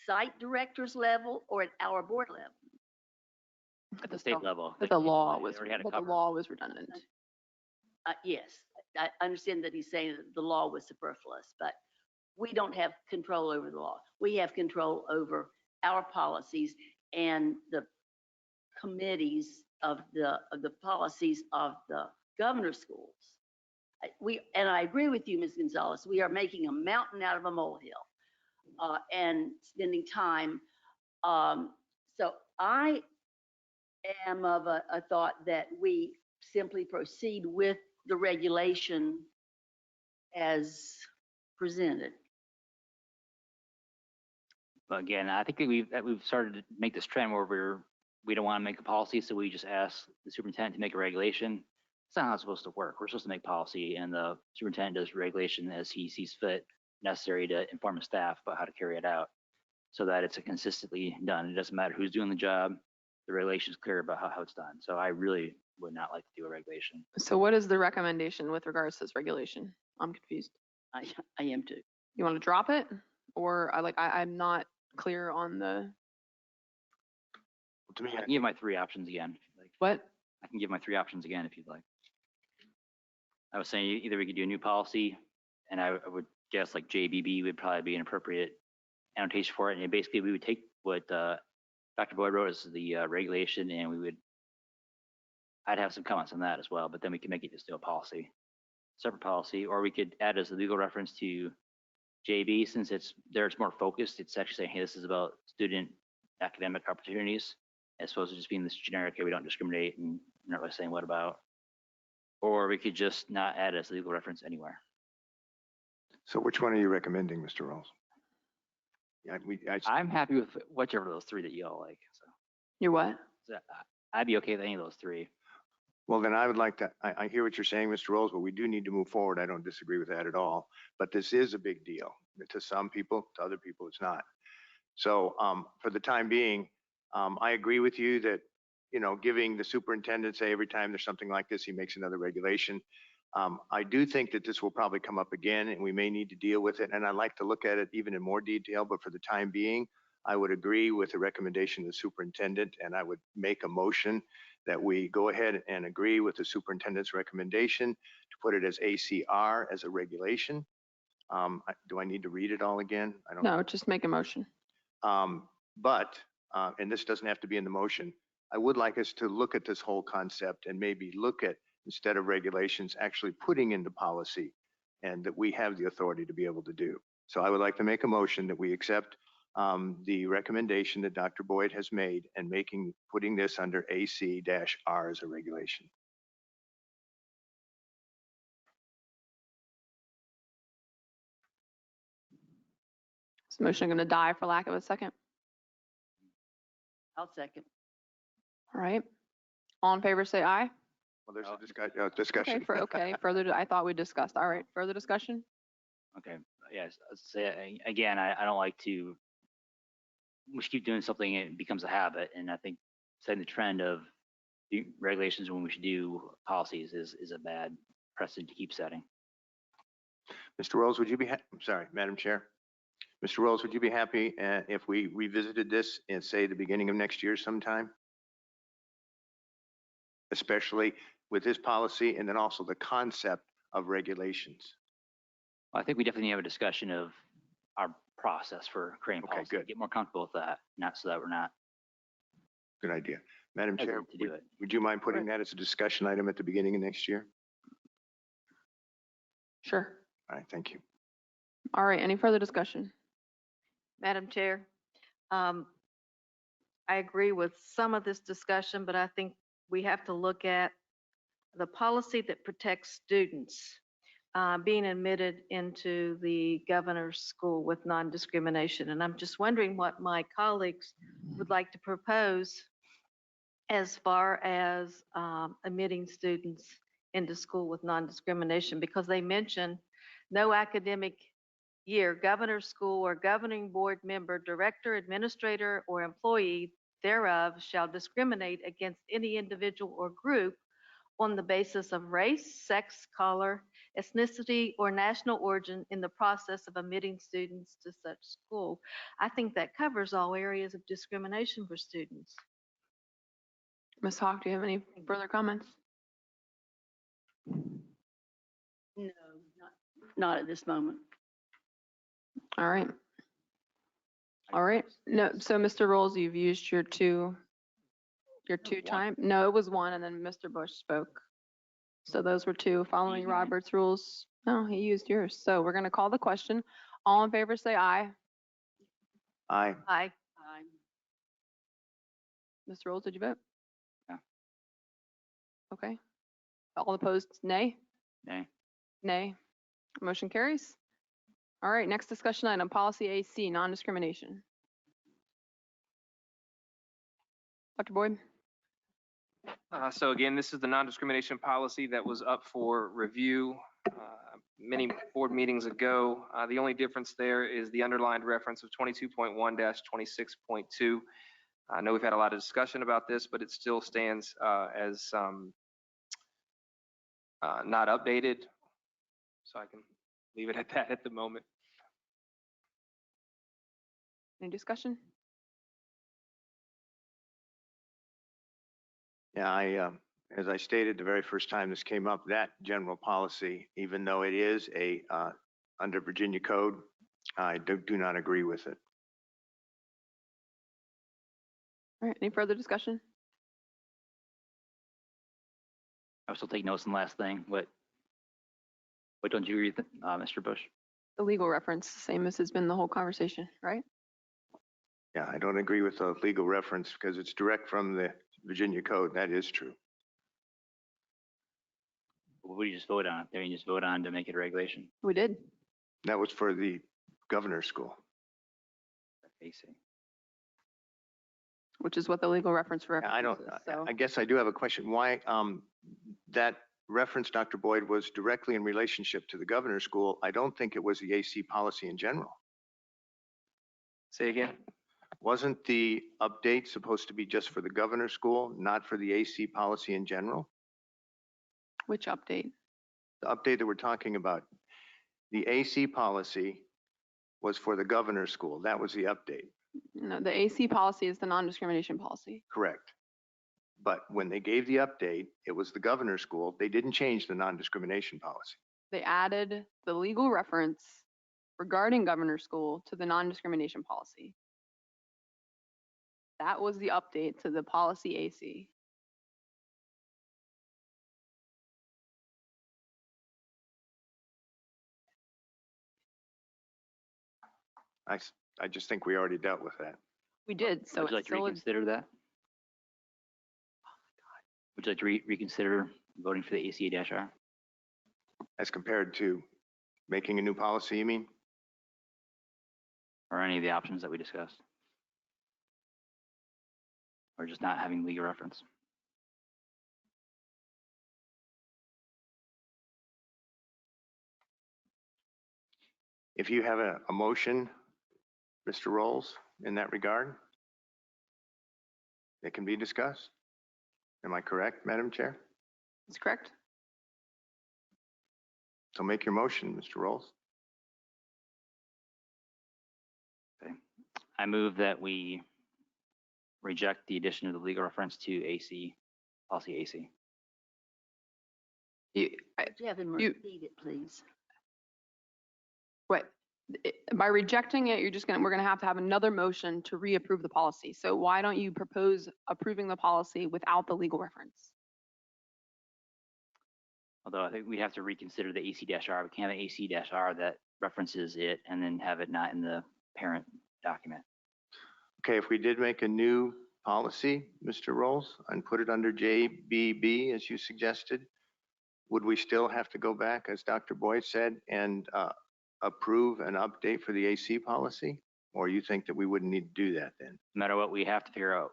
site director's level or at our board level? At the state level. that the law they was, already had it that the covered. law was redundant. Yes, I understand that he's saying that the law was superfluous, but we don't have control over the law. We have control over our policies and the committees of the policies of the governor's schools. And I agree with you, Ms. Gonzalez, we are making a mountain out of a molehill and spending time. So I am of a thought that we simply proceed with the regulation as presented. But again, I think that we've started to make this trend where we don't want to make a policy, so we just ask the superintendent to make a regulation. It's not how it's supposed to work. We're supposed to make policy, and the superintendent does regulation as he sees fit, necessary to inform his staff about how to carry it out, so that it's consistently done. It doesn't matter who's doing the job. The regulation is clear about how it's done. So I really would not like to do a regulation. So what is the recommendation with regards to this regulation? I'm confused. I am too. You want to drop it? Or I'm not clear on the, To me, I can give my three options again, if you'd like. what? I can give my three options again if you'd like. I was saying either we could do a new policy, and I would guess like JBB would probably be an appropriate annotation for it. And basically we would take what Dr. Boyd wrote as the regulation, and I'd have some comments on that as well, but then we can make it just a policy, separate policy, or we could add as a legal reference to JB, since it's more focused. It's actually saying, hey, this is about student academic opportunities, as opposed to just being this generic, hey, we don't discriminate, and not really saying what about. Or we could just not add it as a legal reference anywhere. so which one are you recommending, Mr. Rolls? Yeah, I'm happy with whichever of those three that you all like. So, You're what? I'd be okay with any of those three. well, then I would like to, I hear what you're saying, Mr. Rolls, but we do need to move forward. I don't disagree with that at all. But this is a big deal. To some people, to other people, it's not. So for the time being, I agree with you that, giving the superintendent, say, every time there's something like this, he makes another regulation. I do think that this will probably come up again, and we may need to deal with it. And I'd like to look at it even in more detail, but for the time being, I would agree with the recommendation of the superintendent, and I would make a motion that we go ahead and agree with the superintendent's recommendation to put it as ACR as a regulation. Do I need to read it all again? I don't. No, just make a motion. But, and this doesn't have to be in the motion, I would like us to look at this whole concept and maybe look at, instead of regulations, actually putting into policy, and that we have the authority to be able to do. So I would like to make a motion that we accept the recommendation that Dr. Boyd has made and putting this under AC-R as a regulation. Is the motion going to die for lack of a second? I'll second. All right. All in favor, say aye. Well, there's a discussion. Further, I thought we discussed. All right, further discussion? Okay, yes, say again, I don't like to, we should keep doing something, it becomes a habit, and I think setting the trend of the regulations when we should do policies is a bad precedent to keep setting. Mr. Rolls, would you be, I'm sorry, Madam Chair. Mr. Rolls, would you be happy if we revisited this in, say, the beginning of next year sometime? Especially with this policy and then also the concept of regulations. I think we definitely have a discussion of our process for creating Okay, policy. good. Get more comfortable with that, not so that we're not Good idea. Madam Chair, hesitant to do it. would you mind putting that as a discussion item at the beginning of next year? Sure. All right, thank you. All right, any further discussion? Madam Chair, I agree with some of this discussion, but I think we have to look at the policy that protects students being admitted into the governor's school with non-discrimination. And I'm just wondering what my colleagues would like to propose as far as admitting students into school with non-discrimination, because they mention no academic year, governor's school or governing board member, director, administrator, or employee thereof shall discriminate against any individual or group on the basis of race, sex, color, ethnicity, or national origin in the process of admitting students to such school. I think that covers all areas of discrimination for students. Ms. Hawk, do you have any further comments? Not at this moment. All right. All right. No, so Mr. Rolls, you've used your two time. No, it was one and then Mr. Bush spoke. So those were two following Used mine. Robert's rules. No, he used yours. So we're going to call the question. All in favor, say aye. Aye. Aye. Mr. Rolls, did you vote? Yeah. Okay. All opposed, nay? Nay. Nay. Motion carries. All right, next discussion item, policy AC, non-discrimination. Dr. Boyd? So again, this is the non-discrimination policy that was up for review many board meetings ago. The only difference there is the underlined reference of 22.1-26.2. I know we've had a lot of discussion about this, but it still stands as not updated. So I can leave it at that at the moment. Any discussion? Yeah, as I stated the very first time this came up, that general policy, even though it is under Virginia code, I do not agree with it. All right, any further discussion? I was still taking notes on the last thing. What don't you agree with, Mr. Bush? The legal reference, same as has been the whole conversation, right? Yeah, I don't agree with the legal reference because it's direct from the Virginia code. That is true. What do you just vote on? There you just vote on to make it a regulation. We did. That was for the governor's school. AC. Which is what the legal reference I don't, references. So I guess I do have a question. Why, that reference, Dr. Boyd, was directly in relationship to the governor's school. I don't think it was the AC policy in general. Say again? Wasn't the update supposed to be just for the governor's school, not for the AC policy in general? which update? The update that we're talking about, the AC policy was for the governor's school. That was the update. No, the AC policy is the non-discrimination policy. Correct. But when they gave the update, it was the governor's school. They didn't change the non-discrimination policy. They added the legal reference regarding governor's school to the non-discrimination policy. That was the update to the policy AC. I just think we already dealt with that. We did, so Would you like it's to still, reconsider that? Would you like to reconsider voting for the ACA-R? As compared to making a new policy, you mean? Or any of the options that we discussed? Or just not having legal reference? If you have a motion, Mr. Rolls, in that regard, it can be discussed. Am I correct, Madam Chair? that's correct. So make your motion, Mr. Rolls. Okay. I move that we reject the addition of the legal reference to AC, policy AC. You, Have him You- repeat it, please. what, by rejecting it, we're gonna have to have another motion to reapprove the policy. So why don't you propose approving the policy without the legal reference? Although I think we have to reconsider the AC-R. We can't have an AC-R that references it and then have it not in the parent document. Okay, if we did make a new policy, Mr. Rolls, and put it under JBB, as you suggested, would we still have to go back, as Dr. Boyd said, and approve an update for the AC policy? Or you think that we wouldn't need to do that then? No matter what, we have to figure out,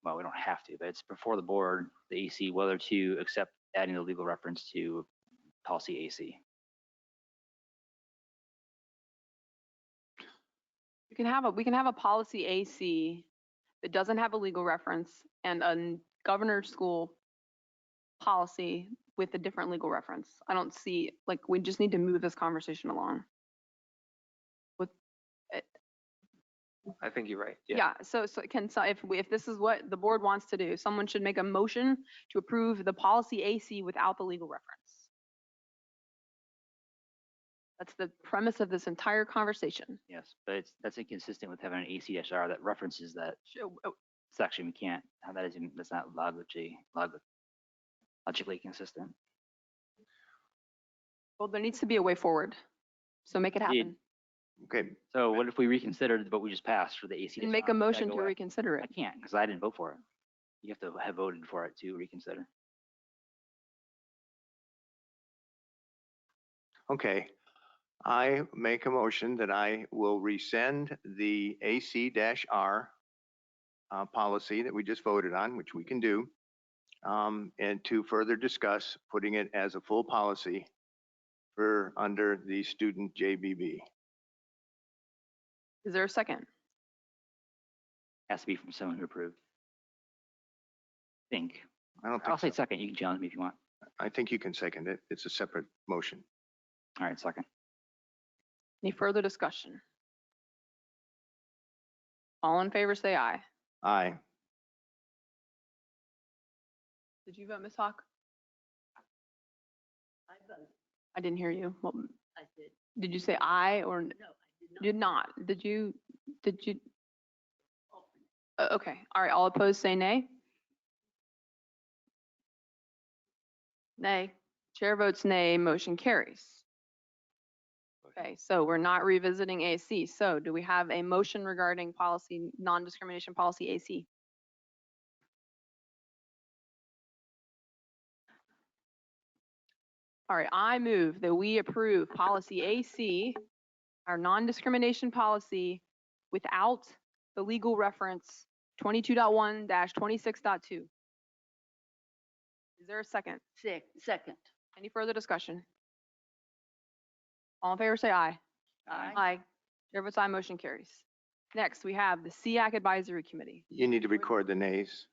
well, we don't have to, but it's before the board, the AC, whether to accept adding the legal reference to policy AC. We can have a policy AC that doesn't have a legal reference and a governor's school policy with a different legal reference. I don't see, like, we just need to move this conversation along. I think you're right. Yeah, so if this is what the board wants to do, someone should make a motion to approve the policy AC without the legal reference. That's the premise of this entire conversation. Yes, but that's inconsistent with having an AC-R that references that section. We can't have that that's not logically consistent. Well, there needs to be a way forward. So make it Indeed. happen. Okay, So what if we reconsidered what we just passed for the AC? And make a motion to reconsider I it. can't because I didn't vote for it. You have to have voted for it to reconsider. okay. I make a motion that I will rescind the AC-R policy that we just voted on, which we can do, and to further discuss putting it as a full policy for under the student JBB. Is there a second? Has to be from someone who approved. Think. I don't I'll think say so. second. You can challenge me if you want. I think you can second it. It's a separate motion. All right, second. Any further discussion? All in favor, say aye. Aye. Did you vote, Ms. Hawk? I vote. I didn't hear you. What, I did. did you say aye or No, I did not. did not? Did you? Okay, all right, all opposed, say nay. Nay. Chair votes nay, motion carries. Okay, so we're not revisiting AC. So do we have a motion regarding policy, non-discrimination policy AC? All right, I move that we approve policy AC, our non-discrimination policy, without the legal reference 22.1-26.2. Is there a second? Second. Any further discussion? All in favor, say aye. Aye. Aye. Chair votes aye, motion carries. Next, we have the SEAC Advisory Committee. You need to record the nays.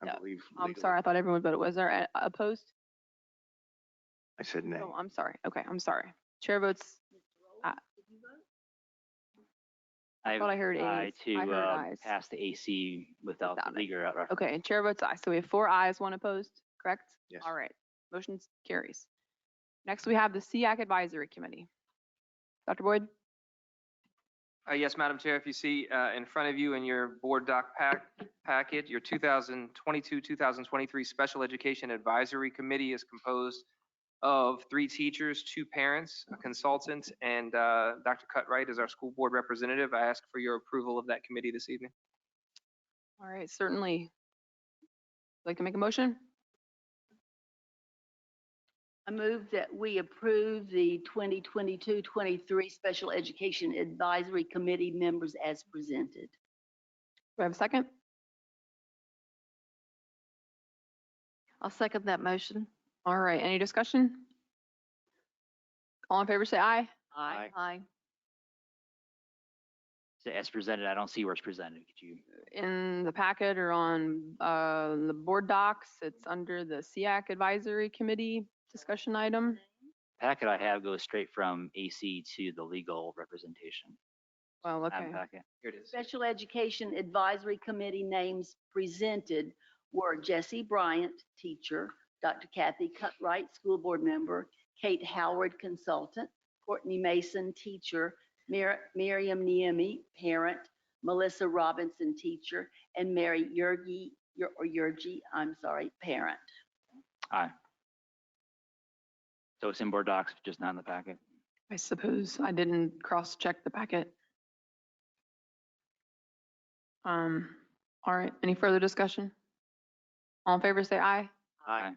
I No, believe. I'm legally. sorry, I thought everyone voted. Was there opposed? I said nay. Oh, I'm sorry. Okay, I'm sorry. Chair votes, I thought I heard aye ayes. to I heard ayes. pass the AC without Without the it. legal reference. Okay, chair votes aye. So we have 4 ayes, 1 opposed, correct? Yes. All right, motion carries. Next, we have the SEAC Advisory Committee. Dr. Boyd? Yes, Madam Chair, if you see in front of you in your board doc packet, your 2022-2023 Special Education Advisory Committee is composed of 3 teachers, 2 parents, a consultant, and Dr. Cutright is our school board representative. I ask for your approval of that committee this evening. All right, certainly. Like to make a motion? I move that we approve the 2022-23 Special Education Advisory Committee members as presented. Do I have a second? I'll second that motion. All right, any discussion? All in favor, say aye. Aye. Aye. So as presented, I don't see where it's presented. Could you? In the packet or on the board docs, it's under the SEAC Advisory Committee discussion item. Packet I have goes straight from AC to the legal representation. Well, Not okay. packet. Here it is. Special Education Advisory Committee names presented were Jesse Bryant, teacher, Dr. Kathy Cutright, school board member, Kate Howard, consultant, Courtney Mason, teacher, Miriam Niemi, parent, Melissa Robinson, teacher, and Mary Yergi, parent. Aye. So it's in board docs, just not in the packet. I suppose I didn't cross-check the packet. All right, any further discussion? All in favor, say aye. Aye.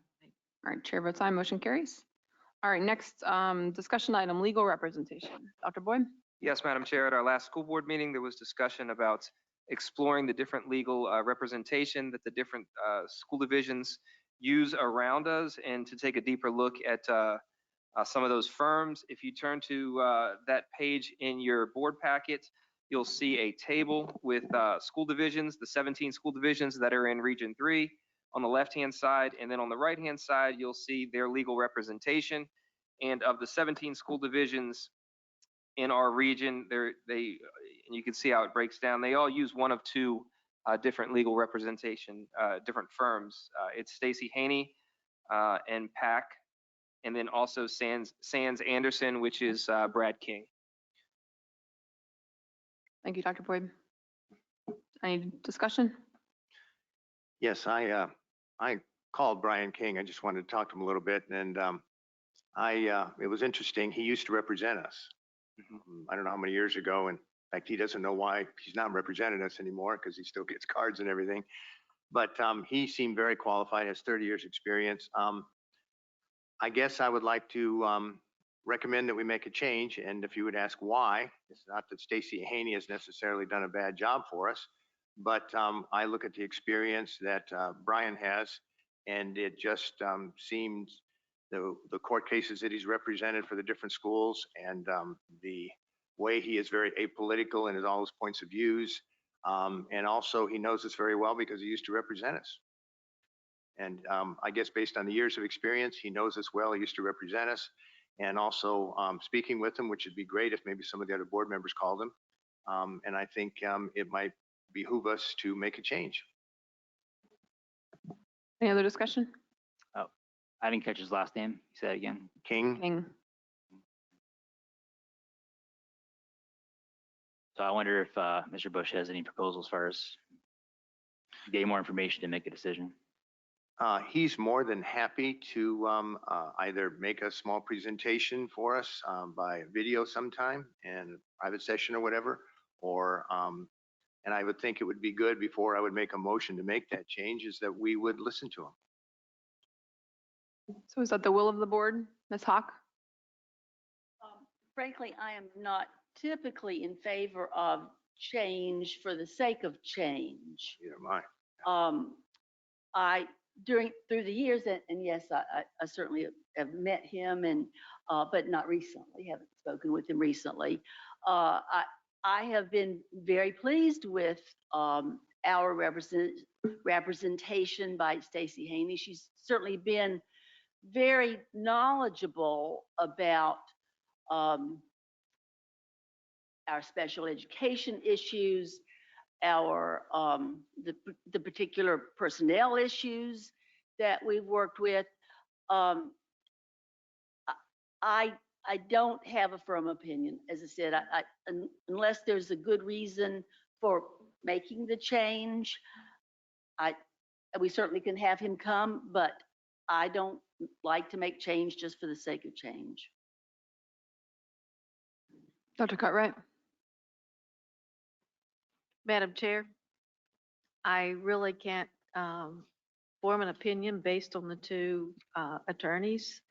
All right, chair votes aye, motion carries. All right, next discussion item, legal representation. Dr. Boyd? Yes, Madam Chair, at our last school board meeting, there was discussion about exploring the different legal representation that the different school divisions use around us and to take a deeper look at some of those firms. If you turn to that page in your board packet, you'll see a table with school divisions, the 17 school divisions that are in Region 3 on the left-hand side, and then on the right-hand side, you'll see their legal representation. And of the 17 school divisions in our region, and you can see how it breaks down, they all use one of 2 different legal representation, different firms. It's Stacey Haney and PAC and then also Sands Anderson, which is Brad King. Thank you, Dr. Boyd. Any discussion? Yes, I called Brian King. I just wanted to talk to him a little bit, and it was interesting. He used to represent us. I don't know how many years ago, and in fact, he doesn't know why he's not representing us anymore because he still gets cards and everything. But he seemed very qualified, has 30 years experience. I guess I would like to recommend that we make a change. And if you would ask why, it's not that Stacy Haney has necessarily done a bad job for us, but I look at the experience that Brian has, and it just seems the court cases that he's represented for the different schools, and the way he is very apolitical in all his points of views. And also he knows us very well because he used to represent us. And I guess based on the years of experience, he knows us well, he used to represent us. And also speaking with him, which would be great if maybe some of the other board members called him. And I think it might behoove us to make a change. Any other discussion? Oh, I didn't catch his last name. Say that again. King? King. So I wonder if Mr. Bush has any proposals as far as getting more information to make a decision. He's more than happy to either make a small presentation for us by video sometime in a private session or whatever, or and I would think it would be good before I would make a motion to make that change is that we would listen to him. So is that the will of the board, Ms. Hawk? Frankly, I am not typically in favor of change for the sake of change. Neither am I. Through the years, and yes, I certainly have met him, and but not recently. Haven't spoken with him recently. I have been very pleased with our representation by Stacy Haney. She's certainly been very knowledgeable about our special education issues, our the particular personnel issues that we've worked with. I don't have a firm opinion. As I said, unless there's a good reason for making the change, we certainly can have him come, but I don't like to make change just for the sake of change. Dr. Cartwright? Madam Chair, I really can't form an opinion based on the two attorneys,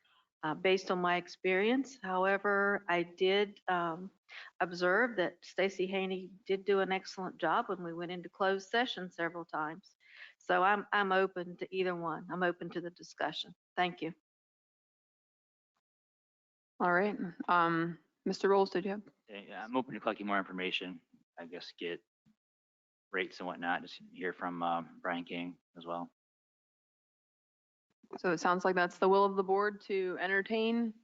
based on my experience. However, I did observe that Stacy Haney did do an excellent job when we went into closed session several times. So I'm open to either one. I'm open to the discussion. Thank you. All right. Mr. Rolls, did you have? Yeah, I'm open to collecting more information. I guess get rates and whatnot. Just hear from Brian King as well. So it sounds like that's the will of the board to entertain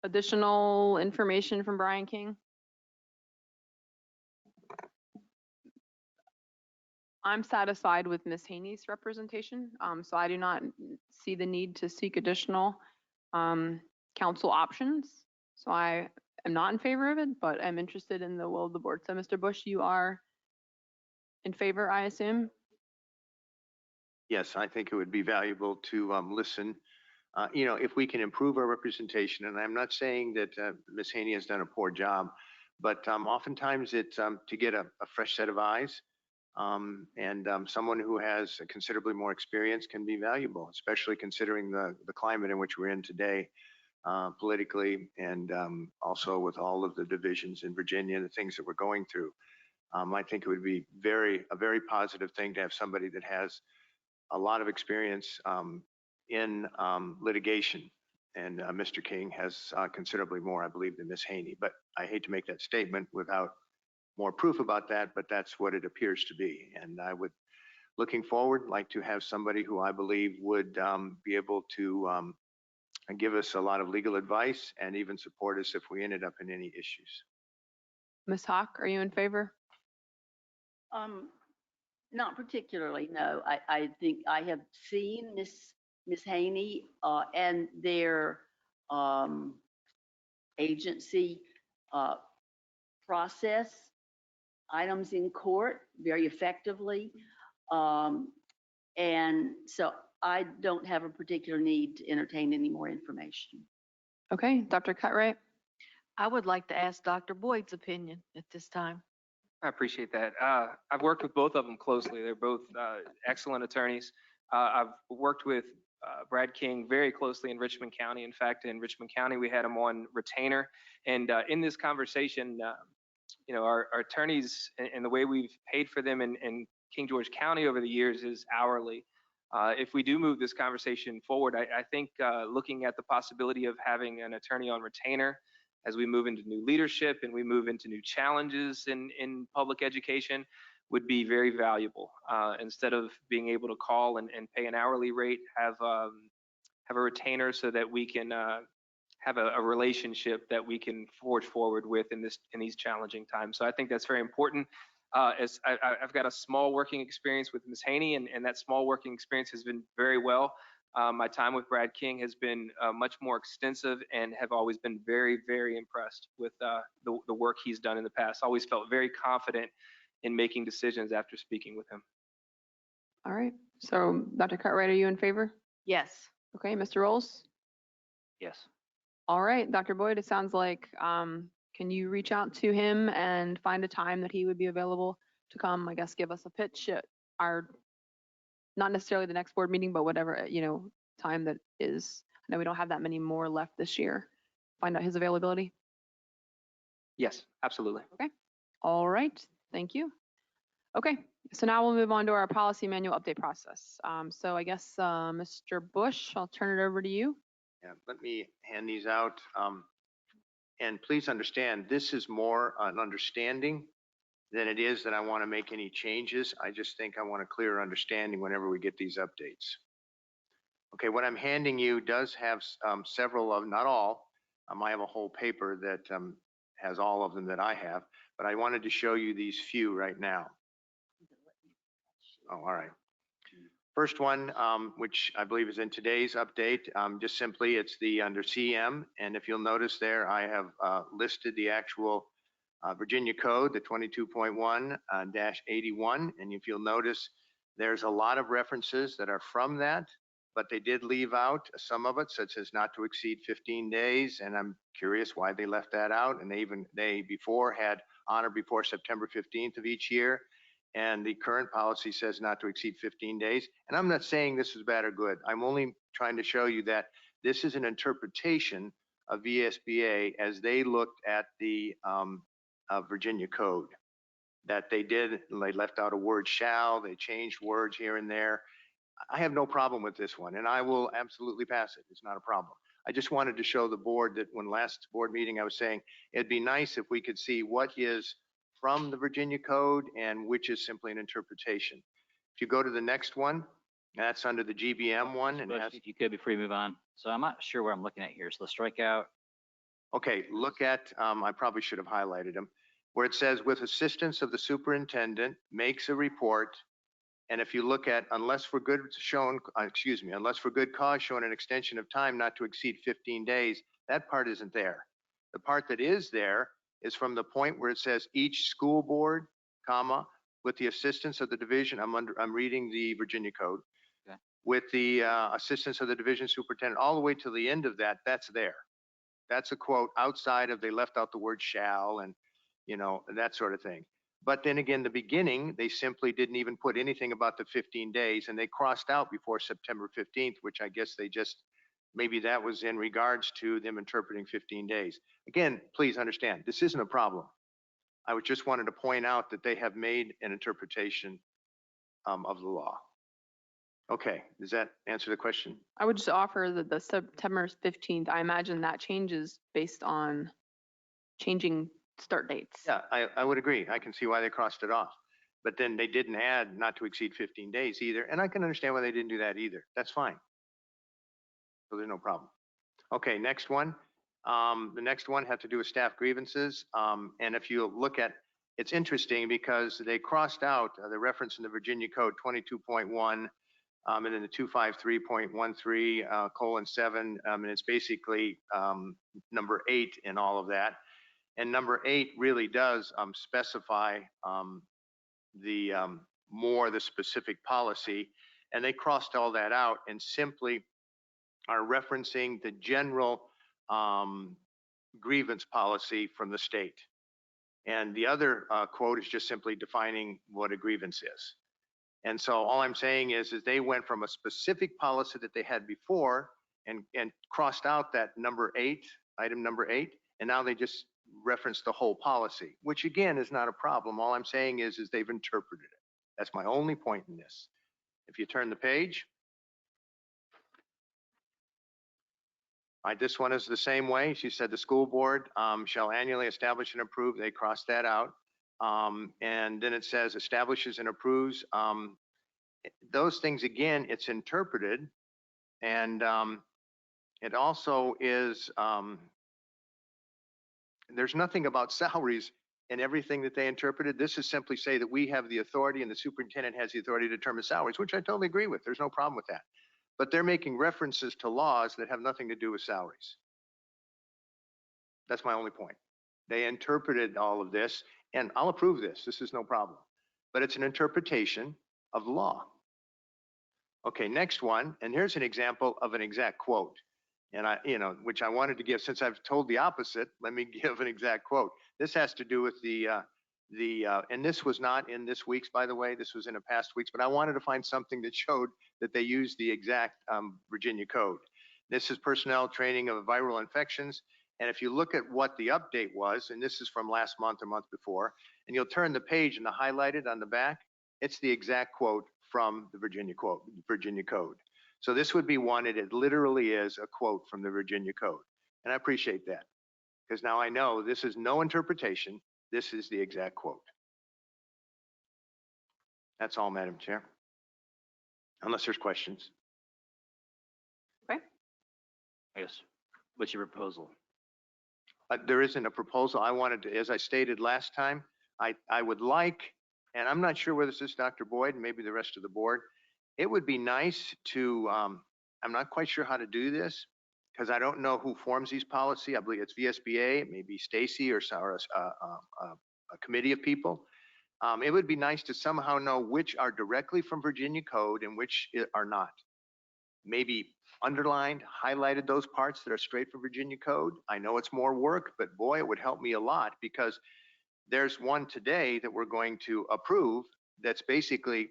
additional information from Brian King. I'm satisfied with Ms. Haney's representation, so I do not see the need to seek additional council options. So I am not in favor of it, but I'm interested in the will of the board. So Mr. Bush, you are in favor, I assume? Yes, I think it would be valuable to listen. If we can improve our representation, and I'm not saying that Ms. Haney has done a poor job, but oftentimes it's to get a fresh set of eyes, and someone who has considerably more experience can be valuable, especially considering the climate in which we're in today, politically, and also with all of the divisions in Virginia, the things that we're going through. I think it would be a very positive thing to have somebody that has a lot of experience in litigation. And Mr. King has considerably more, I believe, than Ms. Haney. But I hate to make that statement without more proof about that, but that's what it appears to be. And I would, looking forward, like to have somebody who I believe would be able to give us a lot of legal advice and even support us if we ended up in any issues. Ms. Hawk, are you in favor? Not particularly, no. I think I have seen Miss Ms. Haney and their agency process items in court very effectively. And so I don't have a particular need to entertain any more information. Okay, Dr. Cutright? I would like to ask Dr. Boyd's opinion at this time. I appreciate that. I've worked with both of them closely. They're both excellent attorneys. I've worked with Brad King very closely in Richmond County. In fact, in Richmond County, we had him on retainer. And in this conversation, our attorneys and the way we've paid for them in King George County over the years is hourly. If we do move this conversation forward, I think looking at the possibility of having an attorney on retainer as we move into new leadership and we move into new challenges in public education would be very valuable. Instead of being able to call and pay an hourly rate, have a retainer so that we can have a relationship that we can forge forward with in these challenging times. So I think that's very important. As I've got a small working experience with Ms. Haney, and that small working experience has been very well. My time with Brad King has been much more extensive and have always been very, very impressed with the work he's done in the past. Always felt very confident in making decisions after speaking with him. All right. So Dr. Cartwright, are you in favor? Yes. Okay, Mr. Rolls? Yes. All right, Dr. Boyd, it sounds like, can you reach out to him and find a time that he would be available to come, I guess, give us a pitch at our, not necessarily the next board meeting, but whatever, time that is. I know we don't have that many more left this year. Find out his availability. Yes, absolutely. Okay. All right. Thank you. Okay. So now we'll move on to our policy manual update process. So I guess, Mr. Bush, I'll turn it over to you. Yeah, let me hand these out. And please understand, this is more an understanding than it is that I want to make any changes. I just think I want a clearer understanding whenever we get these updates. Okay, what I'm handing you does have several of, not all. I have a whole paper that has all of them that I have, but I wanted to show you these few right now. Oh, all right. First one, which I believe is in today's update, just simply it's the under CM. And if you'll notice there, I have listed the actual Virginia code, the 22.1-81. And if you'll notice, there's a lot of references that are from that, but they did leave out some of it, such as not to exceed 15 days. And I'm curious why they left that out. And they before had honor before September 15th of each year. And the current policy says not to exceed 15 days. And I'm not saying this is bad or good. I'm only trying to show you that this is an interpretation of VSBA as they looked at the Virginia code. That they left out a word shall, they changed words here and there. I have no problem with this one, and I will absolutely pass it. It's not a problem. I just wanted to show the board that when last board meeting I was saying it'd be nice if we could see what is from the Virginia code and which is simply an interpretation. If you go to the next one, that's under the GBM one. And If you could, before you move on. So I'm not sure what I'm looking at here. So the strikeout. Okay, look at, I probably should have highlighted them, where it says with assistance of the superintendent makes a report. And if you look at unless for good cause shown an extension of time not to exceed 15 days, that part isn't there. The part that is there is from the point where it says each school board, comma, with the assistance of the division, I'm reading the Virginia code, okay, with the assistance of the division superintendent, all the way to the end of that, that's there. That's a quote outside of, they left out the word shall and, that sort of thing. But then again, the beginning, they simply didn't even put anything about the 15 days and they crossed out before September 15th, which I guess they just, maybe that was in regards to them interpreting 15 days. Again, please understand, this isn't a problem. I just wanted to point out that they have made an interpretation of the law. Okay, does that answer the question? I would just offer that the September 15th, I imagine that changes based on changing start dates. Yeah, I would agree. I can see why they crossed it off. But then they didn't add not to exceed 15 days either. And I can understand why they didn't do that either. That's fine. So there's no problem. Okay, next one. The next one had to do with staff grievances. And if you look at, it's interesting because they crossed out the reference in the Virginia Code 22.1 And then the 253.13 colon 7, and it's basically number 8 in all of that. And number 8 really does specify the specific policy, and they crossed all that out and simply are referencing the general grievance policy from the state. And the other quote is just simply defining what a grievance is. And so all I'm saying is they went from a specific policy that they had before and crossed out that number 8, item number 8, and now they just reference the whole policy, which again is not a problem. All I'm saying is they've interpreted it. That's my only point in this. If you turn the page, this one is the same way. She said the school board shall annually establish and approve. They crossed that out. And then it says establishes and approves. Those things, again, it's interpreted. And it also is, there's nothing about salaries in everything that they interpreted. This is simply say that we have the authority and the superintendent has the authority to determine salaries, which I totally agree with. There's no problem with that. But they're making references to laws that have nothing to do with salaries. That's my only point. They interpreted all of this, and I'll approve this. This is no problem. But it's an interpretation of the law. Okay, next one, and here's an example of an exact quote. And which I wanted to give, since I've told the opposite, let me give an exact quote. This has to do with and this was not in this week's, by the way, this was in a past week's, but I wanted to find something that showed that they used the exact Virginia code. This is personnel training of viral infections. And if you look at what the update was, and this is from last month or month before, and you'll turn the page and the highlighted on the back, it's the exact quote from the Virginia code. So this would be one, it literally is a quote from the Virginia code. And I appreciate that, because now I know this is no interpretation. This is the exact quote. That's all, Madam Chair. Unless there's questions. I guess, what's your proposal? There isn't a proposal. I wanted to, as I stated last time, I would like, and I'm not sure whether this is Dr. Boyd and maybe the rest of the board, it would be nice to, I'm not quite sure how to do this because I don't know who forms these policy. I believe it's VSBA, maybe Stacy or a committee of people. It would be nice to somehow know which are directly from Virginia code and which are not. Maybe underlined, highlighted those parts that are straight from Virginia code. I know it's more work, but boy, it would help me a lot because there's one today that we're going to approve that's basically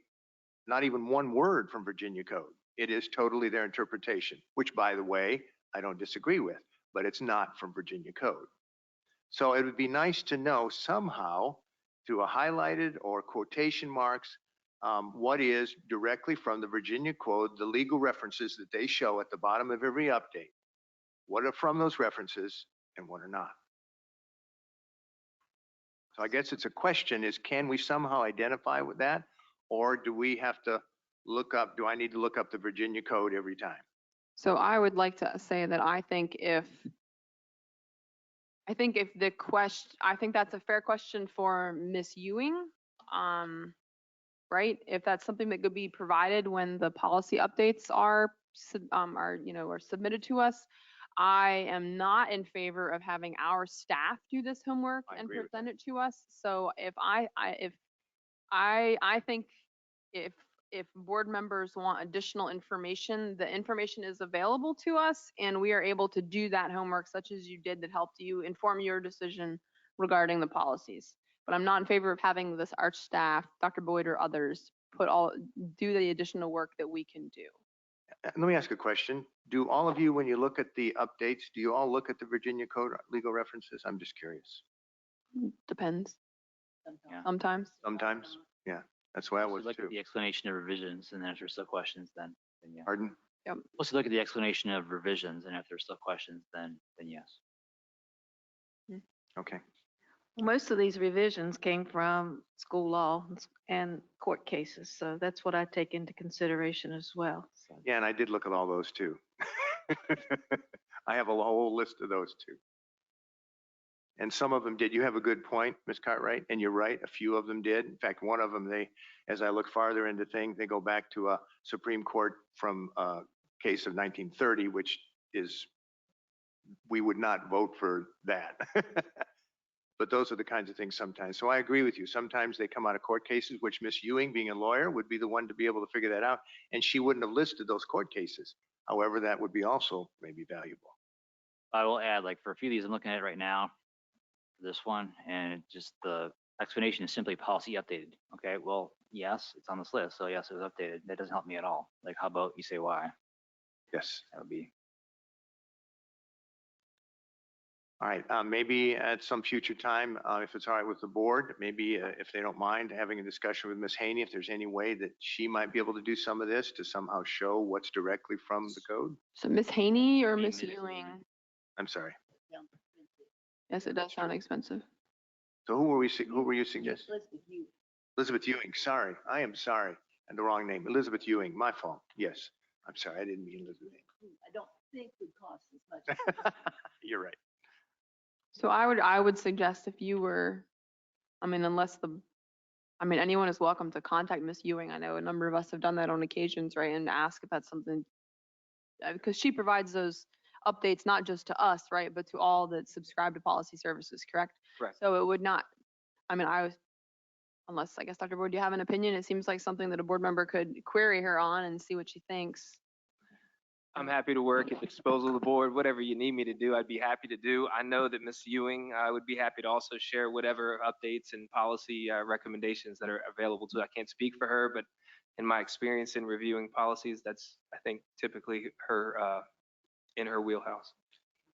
not even one word from Virginia code. It is totally their interpretation, which by the way, I don't disagree with, but it's not from Virginia code. So it would be nice to know somehow through a highlighted or quotation marks, what is directly from the Virginia code, the legal references that they show at the bottom of every update. What are from those references and what are not? So I guess it's a question is, can we somehow identify with that? Or do we have to look up, do I need to look up the Virginia code every time? So I would like to say that I think if the question, I think that's a fair question for Ms. Ewing, right? If that's something that could be provided when the policy updates are submitted to us. I am not in favor of having our staff do this homework and present it to us. So if I think if board members want additional information, the information is available to us and we are able to do that homework such as you did that helped you inform your decision regarding the policies. But I'm not in favor of having this ARCH staff, Dr. Boyd or others, do the additional work that we can do. Let me ask a question. Do all of you, when you look at the updates, do you all look at the Virginia code legal references? I'm just curious. Depends. Yeah. Sometimes. Sometimes, yeah. That's why I was Look too. at the explanation of revisions, and then if there's still questions, then yes. Pardon? Yep. Let's look at the explanation of revisions, and if there's still questions, then yes. Okay. Most of these revisions came from school law and court cases, so that's what I take into consideration as well. So. Yeah, and I did look at all those too. I have a whole list of those too. And some of them did. You have a good point, Ms. Cartwright, and you're right. A few of them did. In fact, one of them, as I look farther into things, they go back to a Supreme Court from a case of 1930, which is, we would not vote for that. But those are the kinds of things sometimes. So I agree with you. Sometimes they come out of court cases, which Miss Ewing, being a lawyer, would be the one to be able to figure that out. And she wouldn't have listed those court cases. However, that would be also maybe valuable. I will add, like, for a few of these I'm looking at right now, this one, and it just the explanation is simply policy updated. Okay, well, yes, it's on this list, so yes, it was updated. That doesn't help me at all. Like, how about you say why? Yes. That would be. All right, maybe at some future time, if it's all right with the board, maybe if they don't mind having a discussion with Ms. Haney, if there's any way that she might be able to do some of this to somehow show what's directly from the code. So Miss Haney or Miss Ewing? I'm sorry. Yes, it does sound expensive. So who were you suggesting? Elizabeth Ewing. Sorry, I am sorry. And the wrong name. Elizabeth Ewing, my fault. Yes, I'm sorry. I didn't mean Elizabeth. I don't think would cost as much. You're right. So I would suggest if you were, I mean, anyone is welcome to contact Miss Ewing. I know a number of us have done that on occasions, right? And ask if that's something, because she provides those updates, not just to us, right? But to all that subscribe to policy services, correct? Correct. So it would not, unless, I guess, Dr. Boyd, do you have an opinion? It seems like something that a board member could query her on and see what she thinks. I'm happy to work at the disposal of the board. Whatever you need me to do, I'd be happy to do. I know that Ms. Ewing would be happy to also share whatever updates and policy recommendations that are available to. I can't speak for her, but in my experience in reviewing policies, that's, I think, typically her in her wheelhouse.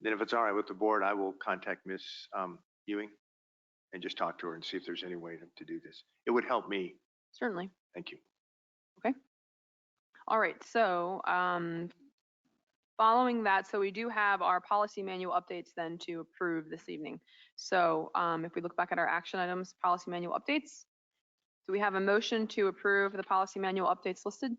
Then if it's all right with the board, I will contact Ms. Ewing and just talk to her and see if there's any way to do this. It would help me. Certainly. Thank you. Okay. All right. So following that, so we do have our policy manual updates then to approve this evening. So if we look back at our action items, policy manual updates, do we have a motion to approve the policy manual updates listed?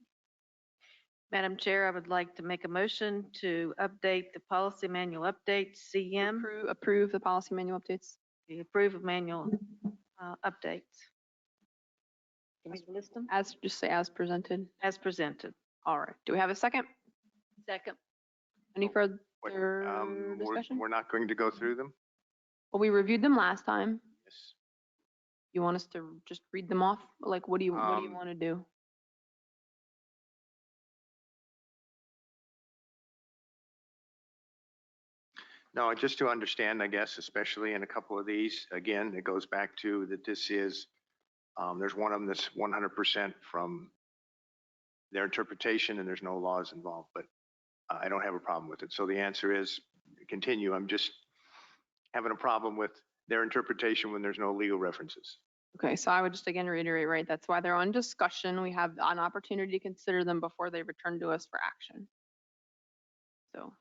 Madam Chair, I would like to make a motion to update the policy manual updates, CM, Approve the policy manual updates. the approve of manual updates. Can we list them? Just say as presented. As presented. All right. Do we have a second? Second. Any further Wait, discussion? we're not going to go through them? Well, we reviewed them last time. Yes. You want us to just read them off? Like, what do you want to do? No, just to understand, I guess, especially in a couple of these, again, it goes back to that this is, there's one of them that's 100% from their interpretation and there's no laws involved, but I don't have a problem with it. So the answer is continue. I'm just having a problem with their interpretation when there's no legal references. Okay, so I would just again reiterate, right, that's why they're on discussion. We have an opportunity to consider them before they return to us for action. So,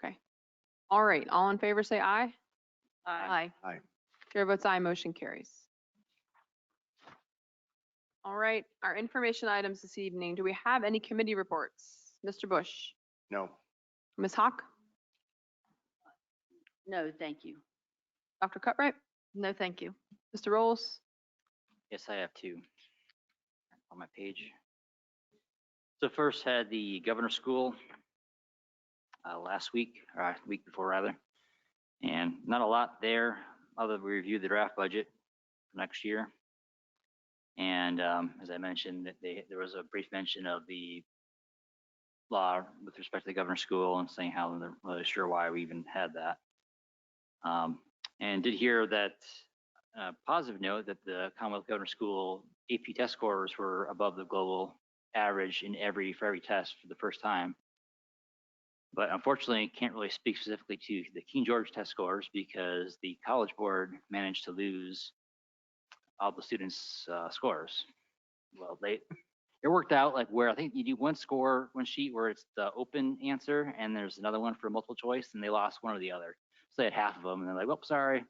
okay. All right, all in favor say aye. Aye. Chair votes aye, motion carries. All right, our information items this evening. Do we have any committee reports? Mr. Bush? No. Ms. Hawk? No, thank you. Dr. Cutright? No, thank you. Mr. Rolls? Yes, I have two on my page. So first had the governor's school last week, or week before rather, and not a lot there other than we reviewed the draft budget for next year. And as I mentioned, that there was a brief mention of the law with respect to the governor's school and saying how they're not really sure why we even had that. And did hear that positive note that the Commonwealth Governor's School AP test scores were above the global average for every test for the first time. But unfortunately, can't really speak specifically to the King George test scores because the College Board managed to lose all the students' scores. Well, it worked out like where I think you do one sheet where it's the open answer and there's another one for multiple choice, and they lost one or the other. So they had half of them, and they're like, "Oh, sorry.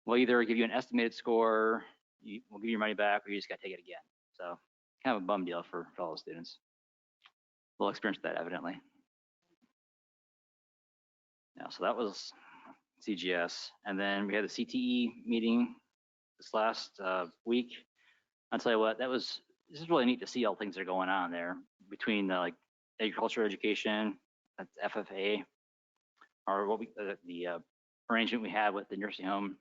We'll either give you an estimated score, we'll give you your money back, or you just got to take it again." So kind of a bum deal for all the students. We'll experience that evidently. Yeah, so that was CGS. And then we had the CTE meeting this last week. I'll tell you what, this is really neat to see all things that are going on there between the like agriculture education, that's FFA, or what the arrangement we have with the nursing home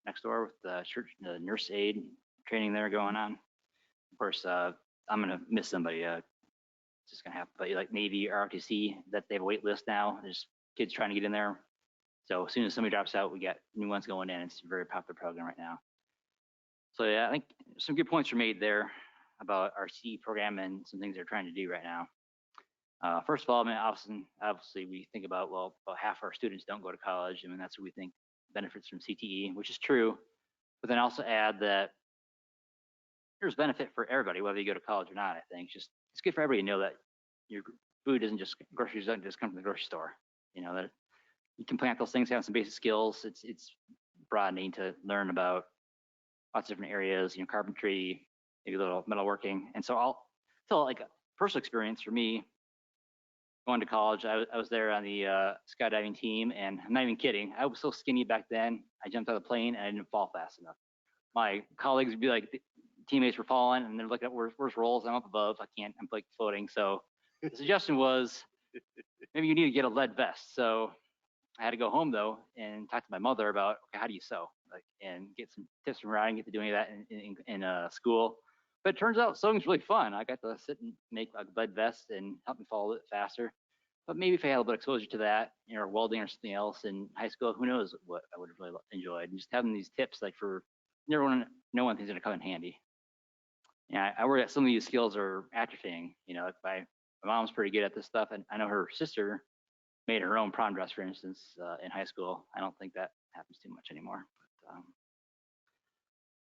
next door with the church, the nurse aid training there going on. Of course, I'm gonna miss somebody. It's just gonna happen. But like Navy, ROTC, that they have a wait list now. There's kids trying to get in there. So as soon as somebody drops out, we got new ones going in. It's a very popular program right now. So yeah, I think some good points were made there about our CE program and some things they're trying to do right now. First of all, I mean, obviously we think about, well, about half our students don't go to college. I mean, that's what we think benefits from CTE, which is true. But then also add that there's benefit for everybody, whether you go to college or not. I think it's good for everybody to know that your food isn't just groceries doesn't just come from the grocery store. You know that you can plant those things, have some basic skills. It's broadening to learn about lots of different areas. You know, carpentry, maybe a little metalworking. And so I'll tell like a personal experience for me. Going to college, I was there on the skydiving team, and I'm not even kidding. I was so skinny back then. I jumped out of the plane and I didn't fall fast enough. My colleagues would be like, the teammates were falling, and they're looking at where's rolls. I'm up above. I'm like floating. So the suggestion was maybe you need to get a lead vest. So I had to go home though and talk to my mother about, okay, how do you sew, like, and get some tips from her. I didn't get to doing that in school. But it turns out sewing's really fun. I got to sit and make a lead vest and help me fall a bit faster. But maybe if I had a little bit of exposure to that, you know, or welding or something else in high school, who knows what I would have really enjoyed. And just having these tips, like for no one thing's gonna come in handy. Yeah, I worry that some of these skills are atrophying. You know, my mom's pretty good at this stuff, and I know her sister made her own prom dress, for instance, in high school. I don't think that happens too much anymore. But,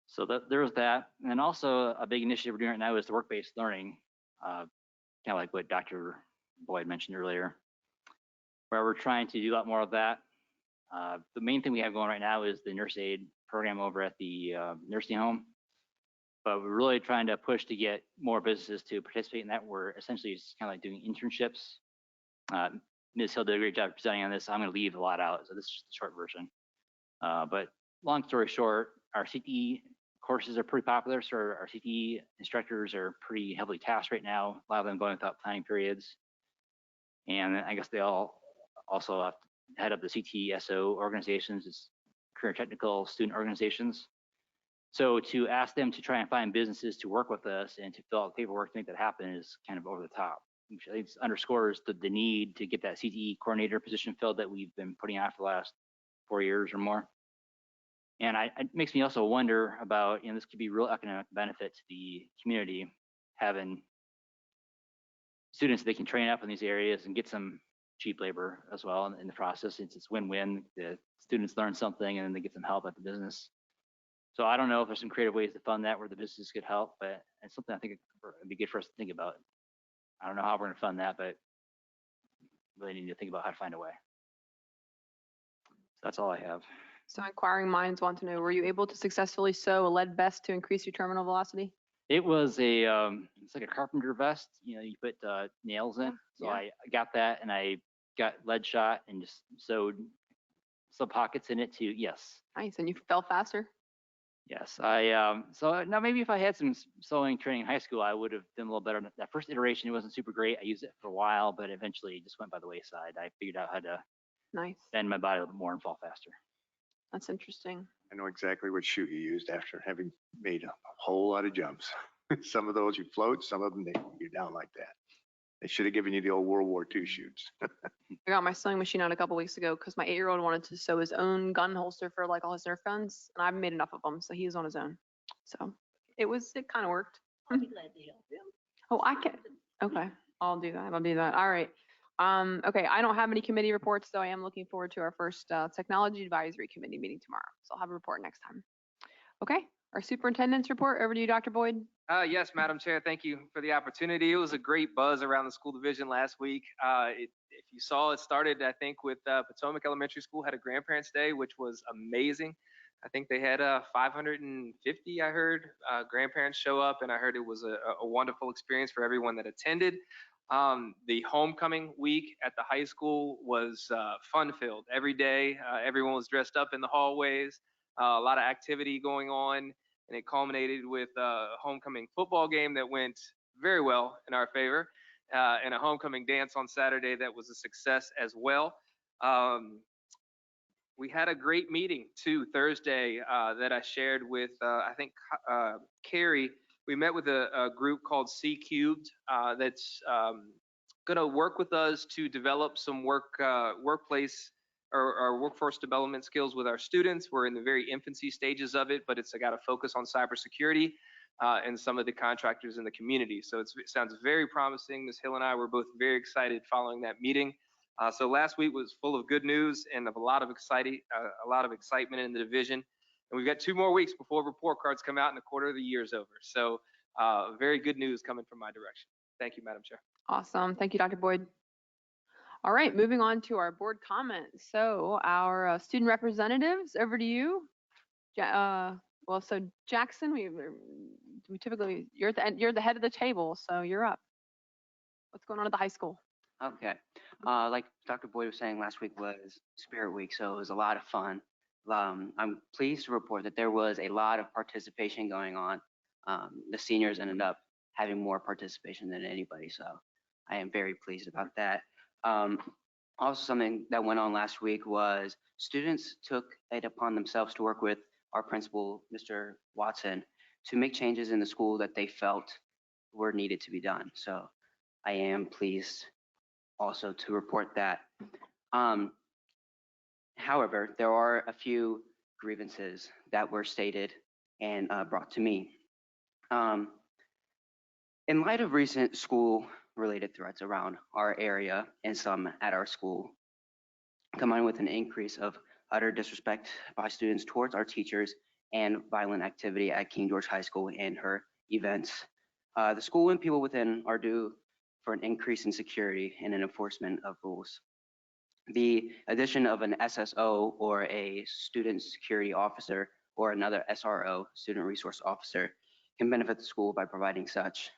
so there's that. And then also a big initiative we're doing right now is the work-based learning, kind of like what Dr. Boyd mentioned earlier, where we're trying to do a lot more of that. The main thing we have going right now is the nurse aid program over at the nursing home. But we're really trying to push to get more businesses to participate in that. We're essentially just kind of like doing internships. Ms. Hill did a great job presenting on this. I'm going to leave a lot out, so this is just the short version. But long story short, our CTE courses are pretty popular, so our CTE instructors are pretty heavily tasked right now, a lot of them going without planning periods. And I guess they all also have to head up the CTESO organizations, it's career technical student organizations. So to ask them to try and find businesses to work with us and to fill out paperwork to make that happen is kind of over the top. Which I think underscores the need to get that CTE coordinator position filled that we've been putting out for the last 4 years or more. And it makes me also wonder about, you know, this could be real economic benefit to the community, having students that they can train up in these areas and get some cheap labor as well in the process. It's win-win. The students learn something and then they get some help at the business. So I don't know if there's some creative ways to fund that where the business could help, but it's something I think would be good for us to think about. I don't know how we're going to fund that, but really need to think about how to find a way. So that's all I have. So inquiring minds want to know, were you able to successfully sew a lead vest to increase your terminal velocity? It was it's like a carpenter vest. You know, you put nails in. So Yeah. I got that and I got lead shot and just sewed some pockets in it too. Yes. Nice, and you fell faster? Yes, so now maybe if I had some sewing training in high school, I would have done a little better. That first iteration, it wasn't super great. I used it for a while, but eventually it just went by the wayside. I figured out how to Nice, bend my body a little bit more and fall faster. that's interesting. I know exactly what chute you used after having made a whole lot of jumps. Some of those you float, some of them you're down like that. They should have given you the old World War II chutes. I got my sewing machine out a couple weeks ago because my 8-year-old wanted to sew his own gun holster for like all his Nerf guns, and I've made enough of them, so he was on his own. So it kind of worked. I'll be glad to help you. Oh, I can. Okay, I'll do that. All right. Okay, I don't have any committee reports, so I am looking forward to our first technology advisory committee meeting tomorrow. So I'll have a report next time. Okay, our superintendent's report. Over to you, Dr. Boyd. Yes, Madam Chair, thank you for the opportunity. It was a great buzz around the school division last week. If you saw, it started, I think, with Potomac Elementary School had a Grandparents' Day, which was amazing. I think they had 550, I heard, grandparents show up, and I heard it was a wonderful experience for everyone that attended. The homecoming week at the high school was fun-filled. Every day, everyone was dressed up in the hallways, a lot of activity going on, and it culminated with a homecoming football game that went very well in our favor, and a homecoming dance on Saturday that was a success as well. We had a great meeting too Thursday that I shared with I think Carrie. We met with a group called C Cubed that's going to work with us to develop some workplace or workforce development skills with our students. We're in the very infancy stages of it, but it's got to focus on cybersecurity and some of the contractors in the community. So it sounds very promising. Ms. Hill and I were both very excited following that meeting. So last week was full of good news and of a lot of excitement in the division. And we've got 2 more weeks before report cards come out and a quarter of the year is over. So very good news coming from my direction. Thank you, Madam Chair. Awesome. Thank you, Dr. Boyd. All right, moving on to our board comments. So our student representatives, over to you. So Jackson, we typically, you're the head of the table, so you're up. What's going on at the high school? Okay. Like Dr. Boyd was saying, last week was Spirit Week, so it was a lot of fun. I'm pleased to report that there was a lot of participation going on. The seniors ended up having more participation than anybody, so I am very pleased about that. Also, something that went on last week was students took it upon themselves to work with our principal, Mr. Watson, to make changes in the school that they felt were needed to be done. So I am pleased also to report that. However, there are a few grievances that were stated and brought to me. In light of recent school-related threats around our area and some at our school, combined with an increase of utter disrespect by students towards our teachers and violent activity at King George High School and her events, the school and people within are due for an increase in security and an enforcement of rules. The addition of an SSO or a student security officer or another SRO, student resource officer, can benefit the school by providing such.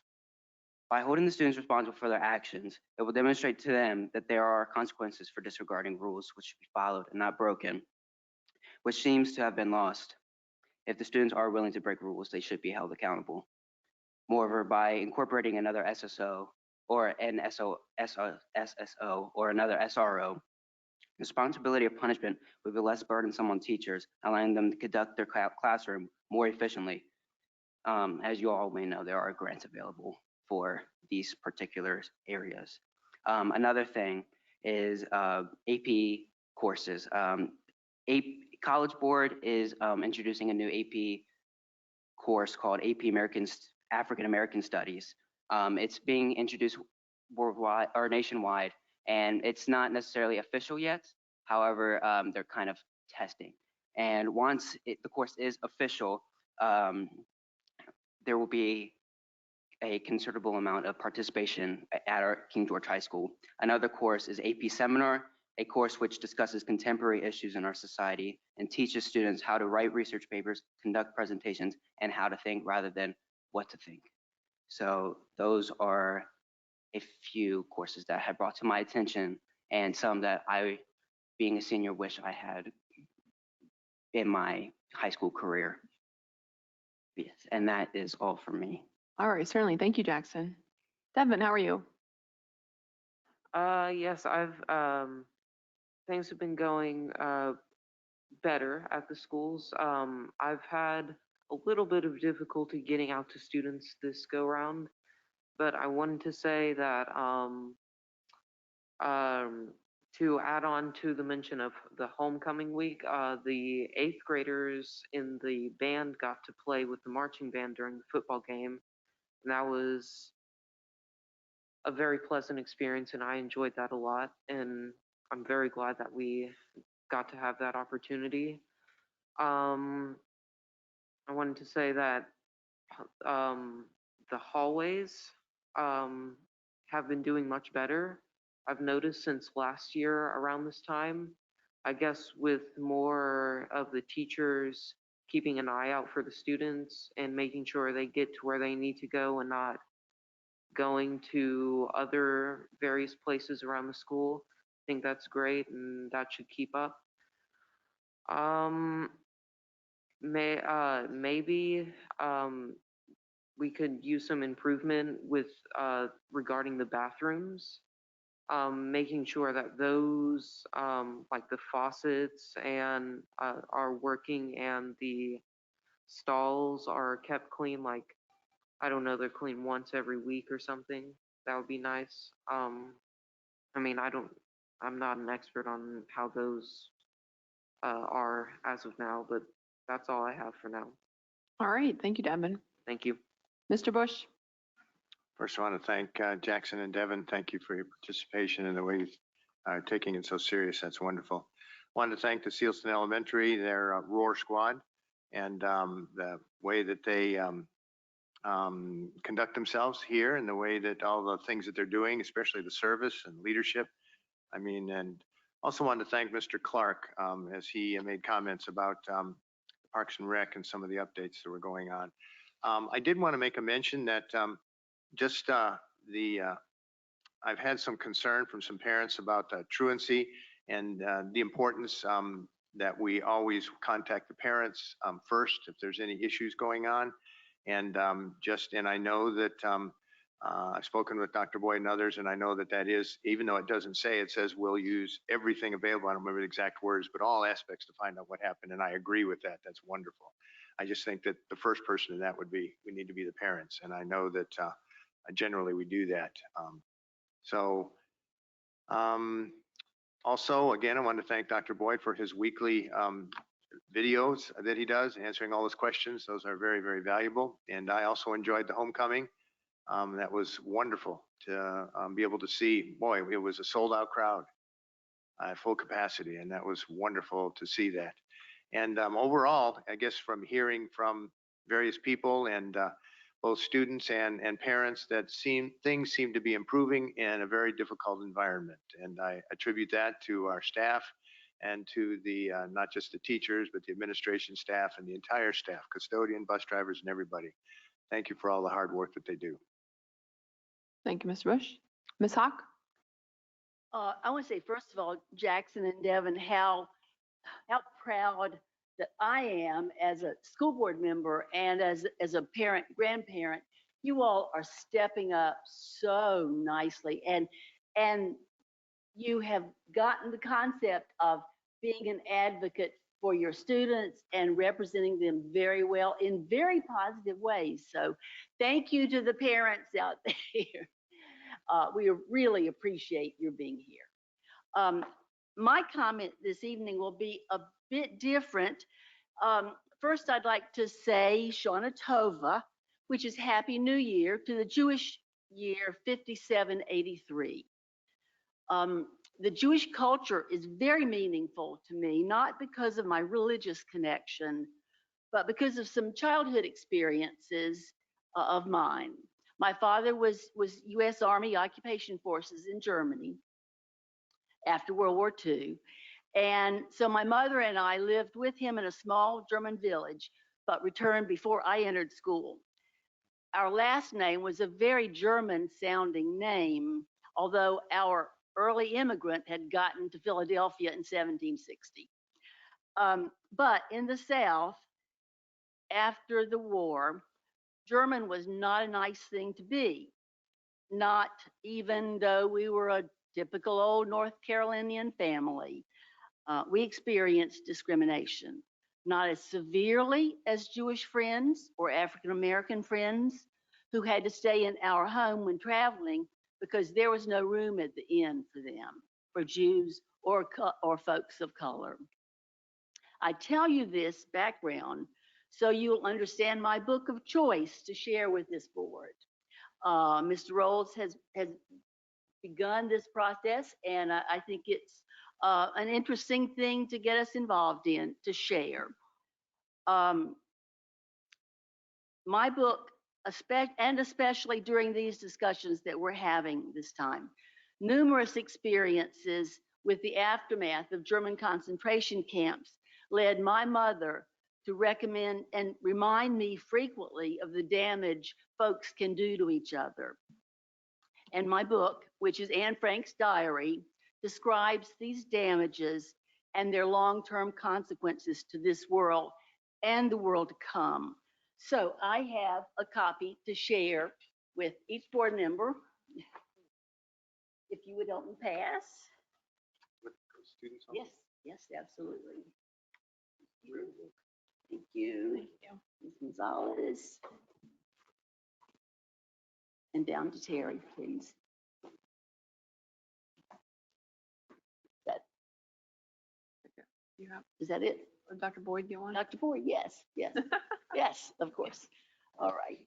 By holding the students responsible for their actions, it will demonstrate to them that there are consequences for disregarding rules which should be followed and not broken, which seems to have been lost. If the students are willing to break rules, they should be held accountable. Moreover, by incorporating another SSO or an SSO or another SRO, responsibility of punishment would be less burdensome on teachers, allowing them to conduct their classroom more efficiently. As you all may know, there are grants available for these particular areas. Another thing is AP courses. College Board is introducing a new AP course called AP African American Studies. It's being introduced worldwide or nationwide, and it's not necessarily official yet. However, they're kind of testing. And once the course is official, there will be a considerable amount of participation at our King George High School. Another course is AP Seminar, a course which discusses contemporary issues in our society and teaches students how to write research papers, conduct presentations, and how to think rather than what to think. So those are a few courses that have brought to my attention and some that I, being a senior, wish I had in my high school career. Yes, and that is all for me. All right, certainly. Thank you, Jackson. Devin, how are you? Yes, things have been going better at the schools. I've had a little bit of difficulty getting out to students this go round, but I wanted to say that to add on to the mention of the homecoming week, the 8th graders in the band got to play with the marching band during the football game. And that was a very pleasant experience, and I enjoyed that a lot. And I'm very glad that we got to have that opportunity. I wanted to say that the hallways have been doing much better. I've noticed since last year around this time, I guess with more of the teachers keeping an eye out for the students and making sure they get to where they need to go and not going to other various places around the school. I think that's great and that should keep up. Maybe we could use some improvement with regarding the bathrooms, making sure that those like the faucets and are working and the stalls are kept clean. Like I don't know, they're clean once every week or something. That would be nice. I mean, I'm not an expert on how those are as of now, but that's all I have for now. All right, thank you, Devin. Thank you. Mr. Bush? First, I want to thank Jackson and Devin. Thank you for your participation and the way you're taking it so serious. That's wonderful. Wanted to thank the Sealston Elementary, their Roar Squad, and the way that they conduct themselves here and the way that all the things that they're doing, especially the service and leadership. I mean, and also wanted to thank Mr. Clark as he made comments about Parks and Rec and some of the updates that were going on. I did want to make a mention that I've had some concern from some parents about truancy and the importance that we always contact the parents first if there's any issues going on. And I know that I've spoken with Dr. Boyd and others, and I know that that is, even though it doesn't say, it says we'll use everything available. I don't remember the exact words, but all aspects to find out what happened. And I agree with that. That's wonderful. I just think that the first person in that would be, we need to be the parents. And I know that generally we do that. Also, again, I want to thank Dr. Boyd for his weekly videos that he does, answering all those questions. Those are very, very valuable. And I also enjoyed the homecoming. That was wonderful to be able to see. Boy, it was a sold out crowd at full capacity. And that was wonderful to see that. And overall, I guess from hearing from various people and both students and parents, that things seem to be improving in a very difficult environment. And I attribute that to our staff and to the not just the teachers, but the administration staff and the entire staff, custodian, bus drivers, and everybody. Thank you for all the hard work that they do. Thank you, Mr. Bush. Ms. Hawk? I want to say, first of all, Jackson and Devin, how proud that I am as a school board member and as a parent, grandparent. You all are stepping up so nicely, and you have gotten the concept of being an advocate for your students and representing them very well in very positive ways. So thank you to the parents out there. We really appreciate your being here. My comment this evening will be a bit different. First, I'd like to say Shana Tova, which is Happy New Year, to the Jewish year 5783. The Jewish culture is very meaningful to me, not because of my religious connection, but because of some childhood experiences of mine. My father was U.S. Army Occupation Forces in Germany after World War II. And so my mother and I lived with him in a small German village, but returned before I entered school. Our last name was a very German sounding name, although our early immigrant had gotten to Philadelphia in 1760. But in the South, after the war, German was not a nice thing to be, not even though we were a typical old North Carolinian family. We experienced discrimination, not as severely as Jewish friends or African American friends who had to stay in our home when traveling because there was no room at the inn for them, for Jews or folks of color. I tell you this background so you'll understand my book of choice to share with this board. Mr. Rolls has begun this process, and I think it's an interesting thing to get us involved in, to share. My book, especially during these discussions that we're having this time, numerous experiences with the aftermath of German concentration camps led my mother to recommend and remind me frequently of the damage folks can do to each other. And my book, which is Anne Frank's diary, describes these damages and their long-term consequences to this world and the world to come. So I have a copy to share with each board member. If you would help me pass. With students on? Yes, yes, absolutely. Thank you. Ms. Gonzalez. And down to Terry, please. You have, Is that it? Dr. Boyd, you want? Dr. Boyd, yes, yes, yes, of course. All right.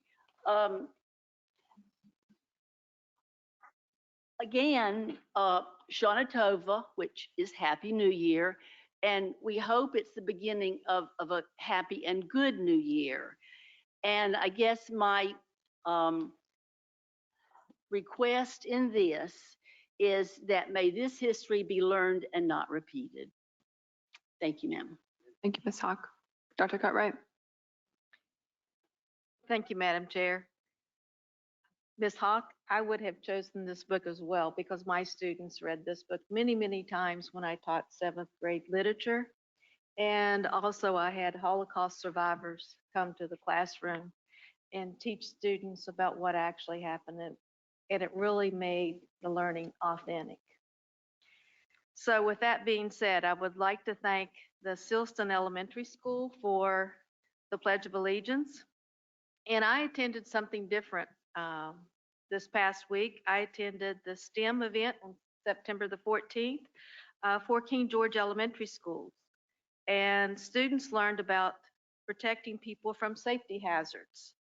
Again, Shana Tova, which is Happy New Year, and we hope it's the beginning of a happy and good new year. And I guess my request in this is that may this history be learned and not repeated. Thank you, ma'am. Thank you, Ms. Hawk. Dr. Cutright. Thank you, Madam Chair. Ms. Hawk, I would have chosen this book as well because my students read this book many, many times when I taught 7th grade literature. And also I had Holocaust survivors come to the classroom and teach students about what actually happened. And it really made the learning authentic. So with that being said, I would like to thank the Silston Elementary School for the Pledge of Allegiance. And I attended something different this past week. I attended the STEM event on September the 14th for King George Elementary Schools. And students learned about protecting people from safety hazards.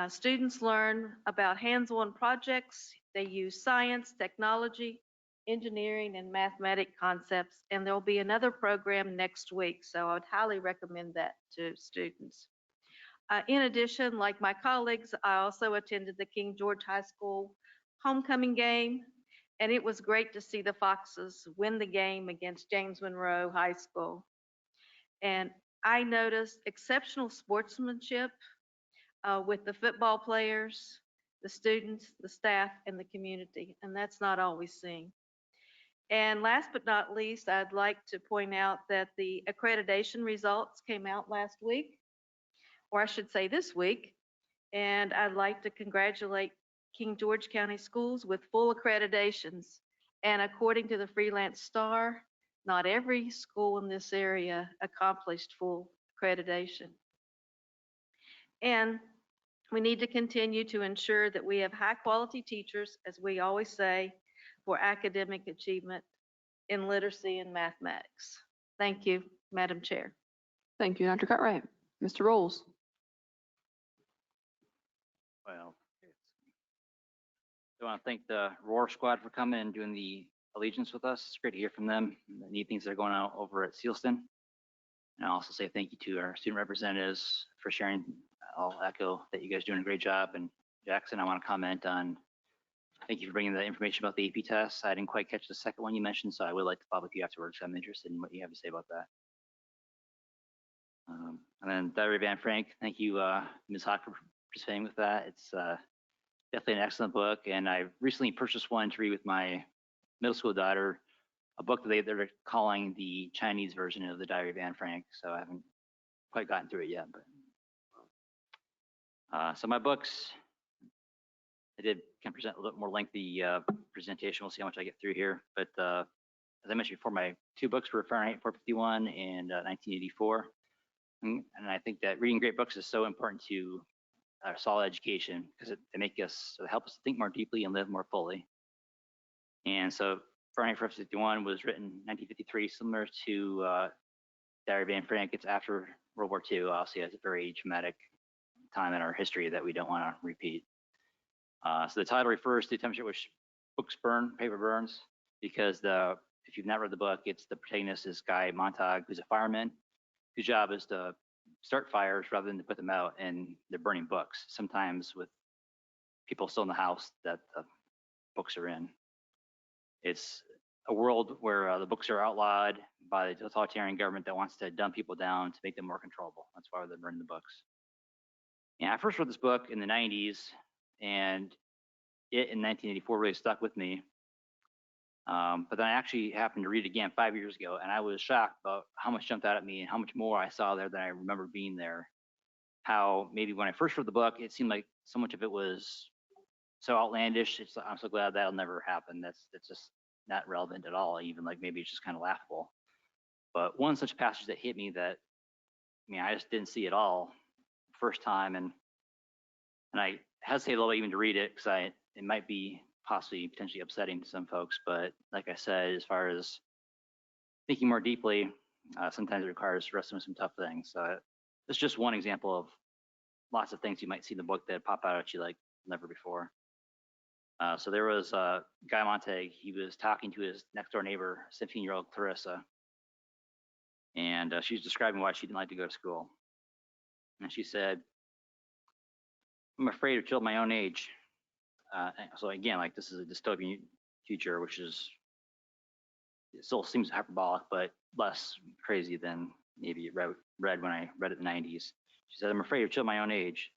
Students learn about hands-on projects. They use science, technology, engineering, and mathematic concepts. And there'll be another program next week. So I would highly recommend that to students. In addition, like my colleagues, I also attended the King George High School homecoming game, and it was great to see the Foxes win the game against James Monroe High School. And I noticed exceptional sportsmanship with the football players, the students, the staff, and the community, and that's not always seen. And last but not least, I'd like to point out that the accreditation results came out last week, or I should say this week, and I'd like to congratulate King George County Schools with full accreditations. And according to the Freelance Star, not every school in this area accomplished full accreditation. And we need to continue to ensure that we have high quality teachers, as we always say, for academic achievement in literacy and mathematics. Thank you, Madam Chair. Thank you, Dr. Cutright. Mr. Rolls. Well, I want to thank the Roar Squad for coming and doing the allegiance with us. It's great to hear from them, the neat things that are going on over at Sealston. And I'll also say thank you to our student representatives for sharing. I'll echo that you guys are doing a great job. And Jackson, I want to comment on, thank you for bringing the information about the AP tests. I didn't quite catch the second one you mentioned, so I would like to follow up with you afterwards. I'm interested in what you have to say about that. And then Diary of Anne Frank, thank you, Ms. Hawk, for participating with that. It's definitely an excellent book, and I recently purchased one to read with my middle school daughter, a book that they're calling the Chinese version of the Diary of Anne Frank, so I haven't quite gotten through it yet. But so my books, I did kind of present a little more lengthy presentation. We'll see how much I get through here. But as I mentioned before, my two books were Fahrenheit 451 and 1984. And I think that reading great books is so important to our solid education because they make us, they help us to think more deeply and live more fully. And so Fahrenheit 451 was written in 1953, similar to Diary of Anne Frank. It's after World War II. Obviously, it's a very traumatic time in our history that we don't want to repeat. So the title refers to the temperature at which books burn, paper burns, because if you've not read the book, it's the protagonist is Guy Montag, who's a fireman, whose job is to start fires rather than to put them out, and they're burning books, sometimes with people still in the house that the books are in. It's a world where the books are outlawed by the totalitarian government that wants to dumb people down to make them more controllable. That's why they're burning the books. And I first read this book in the 90s, and it in 1984 really stuck with me. But then I actually happened to read it again 5 years ago, and I was shocked about how much jumped out at me and how much more I saw there than I remember being there. How maybe when I first read the book, it seemed like so much of it was so outlandish. I'm so glad that'll never happen. That's just not relevant at all. Even like maybe it's just kind of laughable. But one such passage that hit me that, I mean, I just didn't see it all first time, and I hesitate a little bit even to read it because it might be possibly potentially upsetting to some folks. But like I said, as far as thinking more deeply, sometimes it requires wrestling with some tough things. It's just one example of lots of things you might see in the book that pop out at you like never before. So there was Guy Montag. He was talking to his next door neighbor, 17-year-old Clarissa, and she was describing why she didn't like to go to school. And she said, "I'm afraid of children my own age." So again, like this is a dystopian future, which is, it still seems hyperbolic, but less crazy than maybe it read when I read it in the 90s. She said, "I'm afraid of children my own age.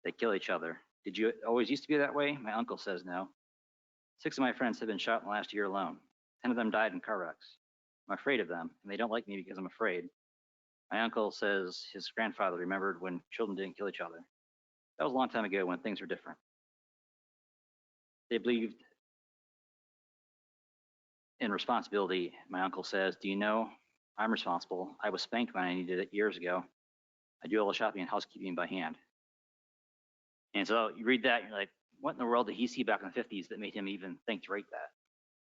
They kill each other. Did you always used to be that way? My uncle says no. 6 of my friends have been shot in the last year alone. 10 of them died in car wrecks. I'm afraid of them, and they don't like me because I'm afraid. My uncle says his grandfather remembered when children didn't kill each other. That was a long time ago when things were different. They believed in responsibility." My uncle says, "Do you know I'm responsible? I was spanked when I needed it years ago. I do all the shopping and housekeeping by hand." And so you read that, and you're like, what in the world did he see back in the 50s that made him even think to write that?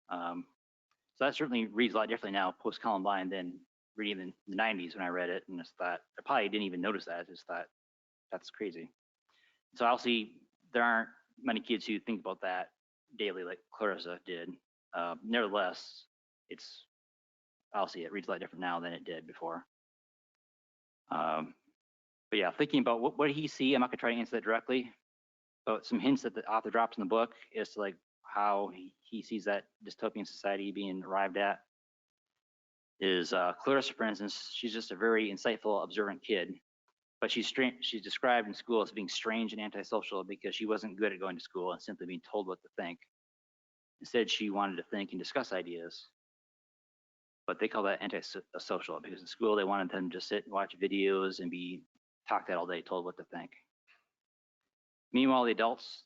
So that certainly reads a lot differently now, post-Columbine, than reading in the 90s when I read it. And just thought, I probably didn't even notice that. I just thought, that's crazy. So obviously, there aren't many kids who think about that daily like Clarissa did. Nevertheless, it's obviously it reads a lot different now than it did before. But yeah, thinking about what did he see? I'm not gonna try to answer that directly, but some hints that the author drops in the book is to like how he sees that dystopian society being arrived at. Is Clarissa, for instance, she's just a very insightful, observant kid, but she's described in school as being strange and antisocial because she wasn't good at going to school and simply being told what to think. Instead, she wanted to think and discuss ideas. But they call that antisocial because in school they wanted them to just sit and watch videos and be talked at all day, told what to think. Meanwhile, the adults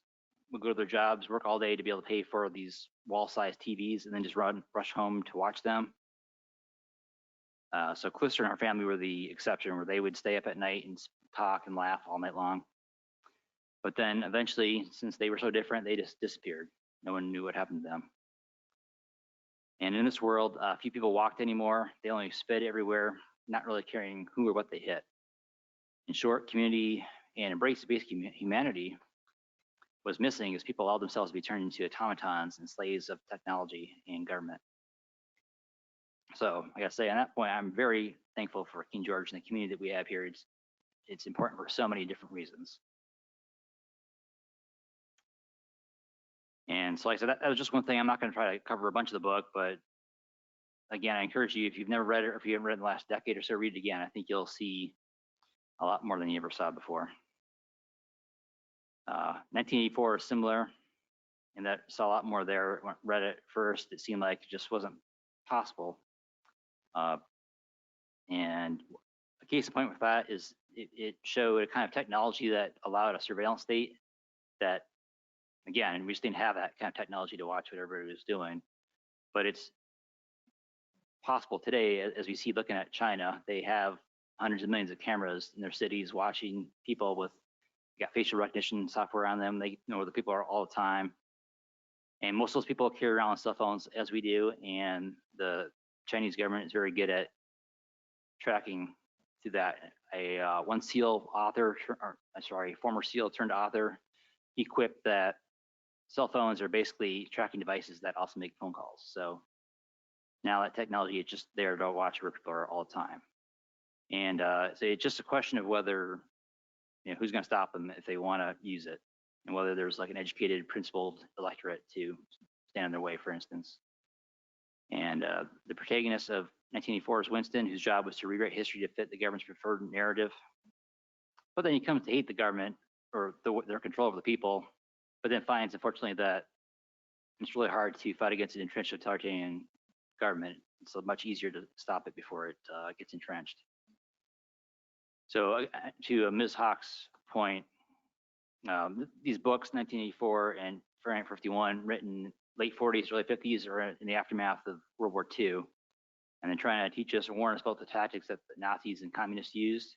would go to their jobs, work all day to be able to pay for these wall-sized TVs, and then just rush home to watch them. So Clarissa and her family were the exception, where they would stay up at night and talk and laugh all night long. But then eventually, since they were so different, they just disappeared. No one knew what happened to them. And in this world, few people walked anymore. They only sped everywhere, not really caring who or what they hit. In short, community and embrace of basic humanity was missing as people allowed themselves to be turned into automatons and slaves of technology and government. So I gotta say, on that point, I'm very thankful for King George and the community that we have here. It's important for so many different reasons. And so like I said, that was just one thing. I'm not gonna try to cover a bunch of the book, but again, I encourage you, if you've never read it or if you haven't read it in the last decade or so, read it again. I think you'll see a lot more than you ever saw before. 1984 is similar in that saw a lot more there. When I read it first, it seemed like it just wasn't possible. And a case in point with that is it showed a kind of technology that allowed a surveillance state that, again, we just didn't have that kind of technology to watch what everybody was doing. But it's possible today, as we see looking at China, they have hundreds of millions of cameras in their cities watching people with, got facial recognition software on them. They know where the people are all the time. And most of those people carry around cell phones as we do. And the Chinese government is very good at tracking through that. One SEAL author, former SEAL turned author, he quipped that cell phones are basically tracking devices that also make phone calls. So now that technology is just there to watch where people are all the time. And so it's just a question of whether, who's going to stop them if they want to use it, and whether there's like an educated, principled electorate to stand in their way, for instance. And the protagonist of 1984 is Winston, whose job was to rewrite history to fit the government's preferred narrative. But then he comes to hate the government or their control over the people, but then finds, unfortunately, that it's really hard to fight against an entrenched authoritarian government. It's so much easier to stop it before it gets entrenched. So to Ms. Hawk's point, these books, 1984 and Fahrenheit 51, written late 40s, early 50s, are in the aftermath of World War II, and then trying to teach us and warn us about the tactics that the Nazis and communists used.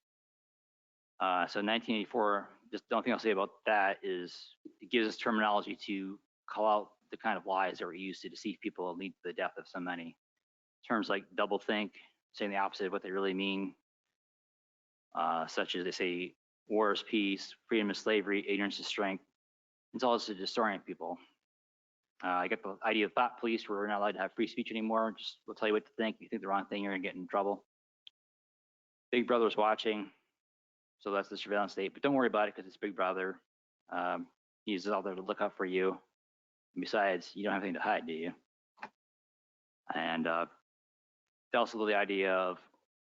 So 1984, just the only thing I'll say about that is it gives us terminology to call out the kind of lies that were used to deceive people and lead to the death of so many. Terms like doublethink, saying the opposite of what they really mean, such as they say war is peace, freedom is slavery, ignorance is strength. It's all just to disorient people. I get the idea of thought police, where we're not allowed to have free speech anymore. Just we'll tell you what to think. If you think the wrong thing, you're gonna get in trouble. Big Brother's watching, so that's the surveillance state. But don't worry about it because it's Big Brother. He's out there to look out for you. And besides, you don't have anything to hide, do you? And they also love the idea of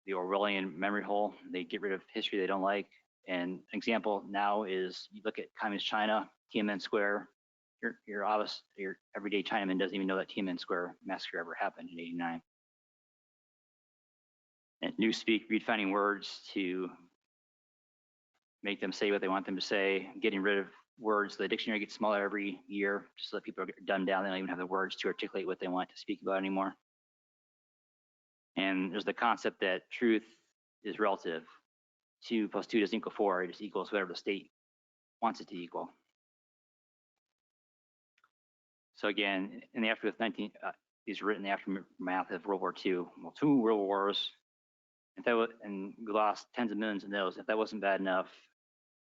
the Orwellian memory hole. They get rid of history they don't like. And an example now is you look at Communist China, Tiananmen Square. Your everyday Chinaman doesn't even know that Tiananmen Square massacre ever happened in '89. And Newspeak redefining words to make them say what they want them to say, getting rid of words. The dictionary gets smaller every year just so that people get dumbed down. They don't even have the words to articulate what they want to speak about anymore. And there's the concept that truth is relative. 2 + 2 doesn't equal 4. It just equals whatever the state wants it to equal. So again, in the aftermath of these are written in the aftermath of World War II. Well, 2 world wars, and we lost tens of millions in those. If that wasn't bad enough,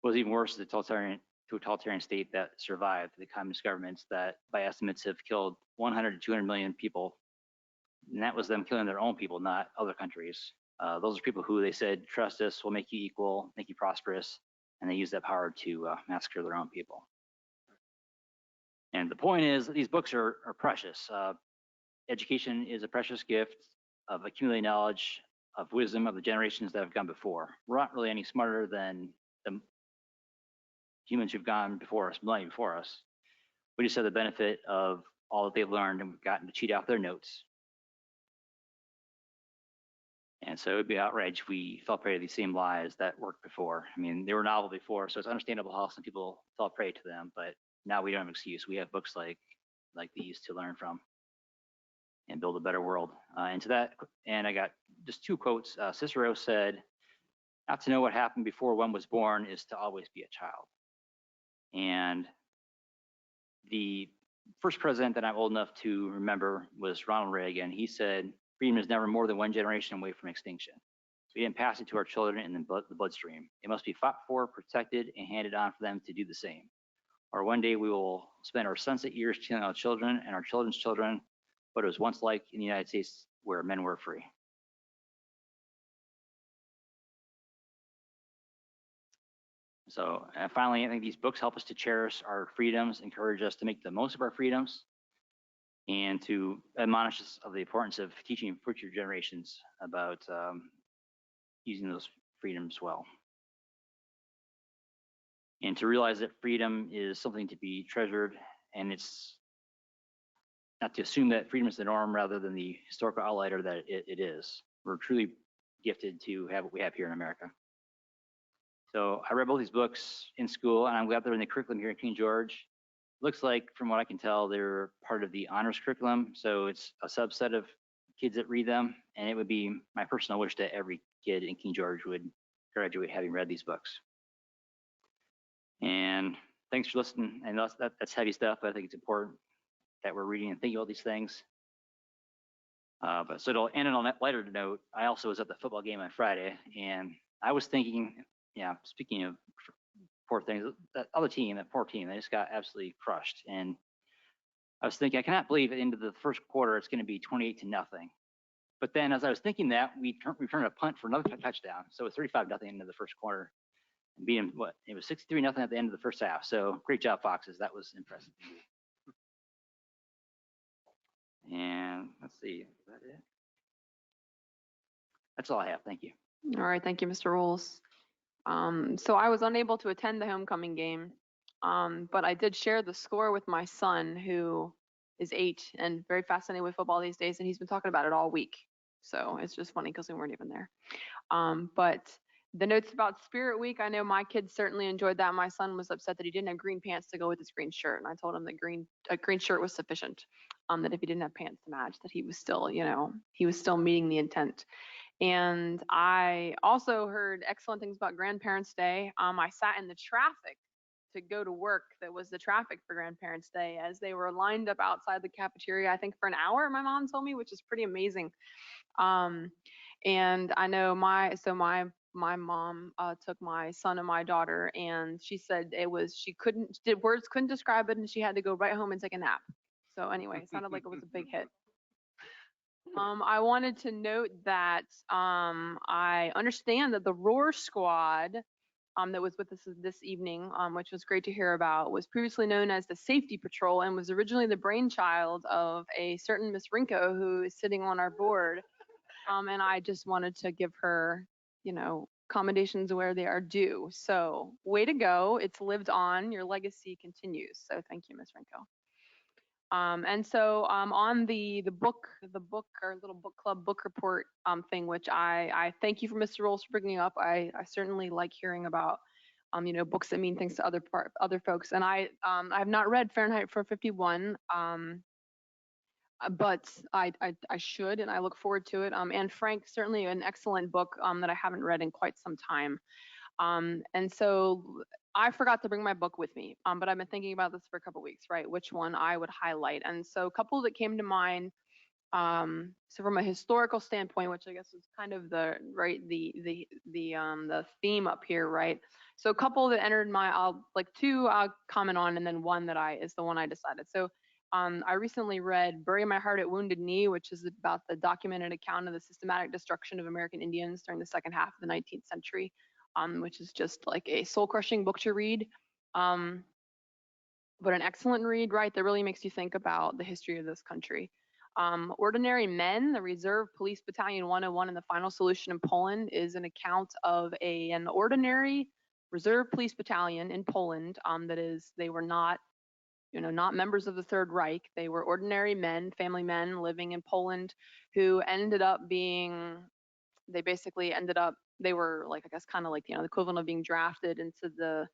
what was even worse is the totalitarian state that survived, the communist governments that, by estimates, have killed 100 to 200 million people. And that was them killing their own people, not other countries. Those are people who they said, trust us, we'll make you equal, make you prosperous, and they used that power to massacre their own people. And the point is that these books are precious. Education is a precious gift of accumulating knowledge, of wisdom of the generations that have gone before. We're not really any smarter than the humans who've gone before us, millennia before us. We just have the benefit of all that they've learned, and we've gotten to cheat out their notes. And so it would be outrage if we fell prey to these same lies that worked before. I mean, they were novel before, so it's understandable how some people fell prey to them, but now we don't have an excuse. We have books like these to learn from and build a better world. And to that, and I got just 2 quotes. Cicero said, "Not to know what happened before one was born is to always be a child." And the first president that I'm old enough to remember was Ronald Reagan. He said, freedom is never more than 1 generation away from extinction. So we didn't pass it to our children in the bloodstream. It must be fought for, protected, and handed on for them to do the same. Or one day we will spend our sunset years telling our children and our children's children what it was once like in the United States where men were free. So finally, I think these books help us to cherish our freedoms, encourage us to make the most of our freedoms, and to admonish us of the importance of teaching future generations about using those freedoms well. And to realize that freedom is something to be treasured, and it's not to assume that freedom is the norm rather than the historical outlier that it is. We're truly gifted to have what we have here in America. So I read both these books in school, and I'm glad they're in the curriculum here at King George. Looks like, from what I can tell, they're part of the honors curriculum. So it's a subset of kids that read them, and it would be my personal wish that every kid in King George would graduate having read these books. And thanks for listening. I know that's heavy stuff, but I think it's important that we're reading and thinking about these things. But so to end on a lighter note, I also was at the football game on Friday, and I was thinking, speaking of poor things, that other team, that poor team, they just got absolutely crushed. And I was thinking, I cannot believe at the end of the first quarter, it's going to be 28-0. But then as I was thinking that, we returned a punt for another touchdown. So it was 35-0 at the end of the first quarter. And being it was 63-0 at the end of the first half. So great job, Foxes. That was impressive. And Let's see. Is that it? That's all I have. Thank you. All right, thank you, Mr. Rolls. So I was unable to attend the homecoming game, but I did share the score with my son, who is 8 and very fascinated with football these days, and he's been talking about it all week. So it's just funny because we weren't even there. But the notes about Spirit Week, I know my kids certainly enjoyed that. My son was upset that he didn't have green pants to go with his green shirt, and I told him that a green shirt was sufficient. That if he didn't have pants to match, that he was still, he was still meeting the intent. And I also heard excellent things about Grandparents' Day. I sat in the traffic to go to work. That was the traffic for Grandparents' Day as they were lined up outside the cafeteria, I think for an hour, my mom told me, which is pretty amazing. And I know my mom took my son and my daughter, and she said words couldn't describe it, and she had to go right home and take a nap. So anyway, it sounded like it was a big hit. I wanted to note that I understand that the Roar Squad that was with us this evening, which was great to hear about, was previously known as the Safety Patrol and was originally the brainchild of a certain Miss Rinko who is sitting on our board. And I just wanted to give her, commendations where they are due. So way to go. It's lived on. Your legacy continues. So thank you, Miss Rinko. And so on the book, our little book club book report thing, which I thank you for Mr. Rolls for bringing up. I certainly like hearing about books that mean things to other folks. And I have not read Fahrenheit 451, but I should, and I look forward to it. Anne Frank, certainly an excellent book that I haven't read in quite some time. And so I forgot to bring my book with me, but I've been thinking about this for a couple weeks, right? Which one I would highlight. And so a couple that came to mind. So from a historical standpoint, which I guess is kind of the theme up here, right? So a couple that entered two I'll comment on, and then one that is the one I decided. So I recently read Bury My Heart at Wounded Knee, which is about the documented account of the systematic destruction of American Indians during the second half of the 19th century. Which is just like a soul-crushing book to read, but an excellent read, right? That really makes you think about the history of this country. Ordinary Men, the Reserve Police Battalion 101 and the Final Solution in Poland is an account of an ordinary reserve police battalion in Poland. They were not, not members of the Third Reich. They were ordinary men, family men living in Poland who ended up being. They were like, I guess, kind of like, the equivalent of being drafted into the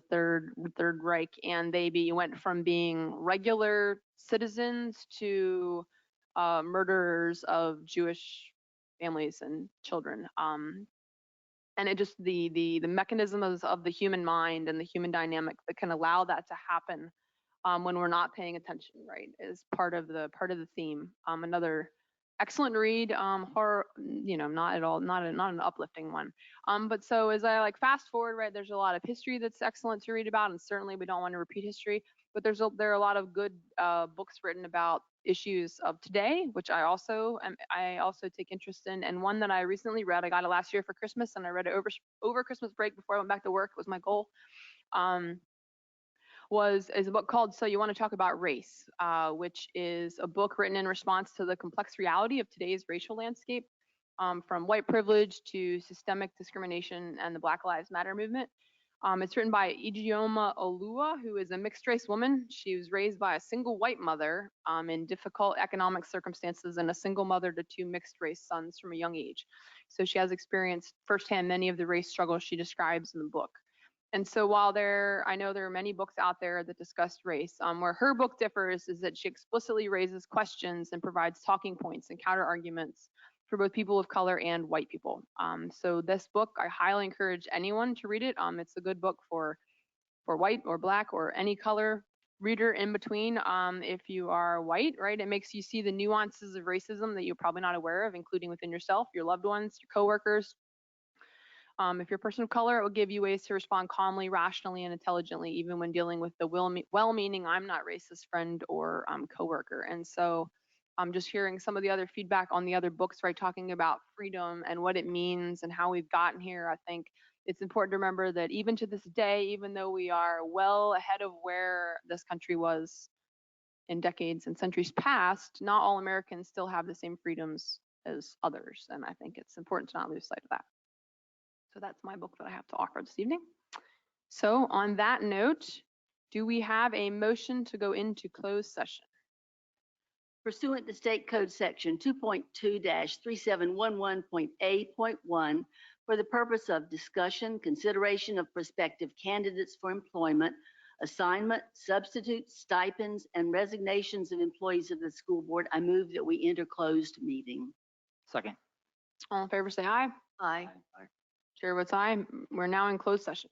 Third Reich, and they went from being regular citizens to murderers of Jewish families and children. And it just the mechanisms of the human mind and the human dynamic that can allow that to happen when we're not paying attention, right, is part of the theme. Another excellent read, horror, not an uplifting one. But so as I fast forward, right, there's a lot of history that's excellent to read about, and certainly we don't want to repeat history, but there are a lot of good books written about issues of today, which I also take interest in. And one that I recently read, I got it last year for Christmas, and I read it over Christmas break before I went back to work, was my goal. Is a book called So You Want to Talk About Race, which is a book written in response to the complex reality of today's racial landscape, from white privilege to systemic discrimination and the Black Lives Matter movement. It's written by Ijeoma Oluwa, who is a mixed race woman. She was raised by a single white mother in difficult economic circumstances and a single mother to 2 mixed race sons from a young age. So she has experienced firsthand many of the race struggles she describes in the book. And so while I know there are many books out there that discuss race, where her book differs is that she explicitly raises questions and provides talking points and counter arguments for both people of color and white people. So this book, I highly encourage anyone to read it. It's a good book for white or Black or any color reader in between. If you are white, right, it makes you see the nuances of racism that you're probably not aware of, including within yourself, your loved ones, your coworkers. If you're a person of color, it will give you ways to respond calmly, rationally, and intelligently, even when dealing with the well-meaning, I'm not racist friend or coworker. And so just hearing some of the other feedback on the other books, right, talking about freedom and what it means and how we've gotten here, I think it's important to remember that even to this day, even though we are well ahead of where this country was in decades and centuries past, not all Americans still have the same freedoms as others. And I think it's important to not lose sight of that. So that's my book that I have to offer this evening. So on that note, do we have a motion to go into closed session? Pursuant to State Code Section 2.2-3711.A.1, for the purpose of discussion, consideration of prospective candidates for employment, assignment, substitute, stipends, and resignations of employees of the school board, I move that we enter closed meeting. Second. All in favor, say aye. Aye. Chair votes aye. We're now in closed session.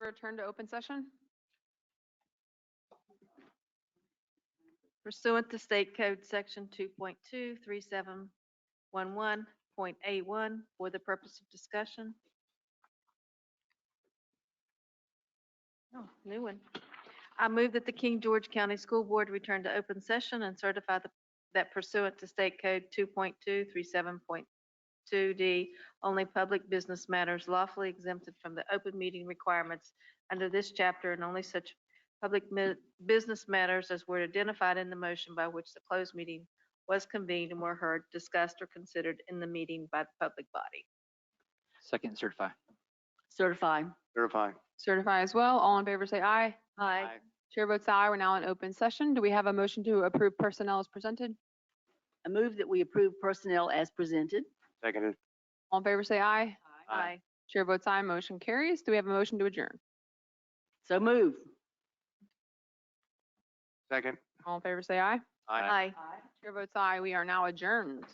Return to open session. Pursuant to State Code Section 2.23711.A1 for the purpose of discussion. Oh, new one. I move that the King George County School Board return to open session and certify that pursuant to State Code 2.237.2D, only public business matters lawfully exempted from the open meeting requirements under this chapter and only such public business matters as were identified in the motion by which the closed meeting was convened and were heard, discussed, or considered in the meeting by the public body. Second, certify. Certify. Certify. Certify as well. All in favor say aye. Aye. Chair votes aye. We're now in open session. Do we have a motion to approve personnel as presented? I move that we approve personnel as presented. Seconded. All in favor say aye. Aye. Chair votes aye. Motion carries. Do we have a motion to adjourn? So move. Second. All in favor say aye. Aye. Chair votes aye. We are now adjourned.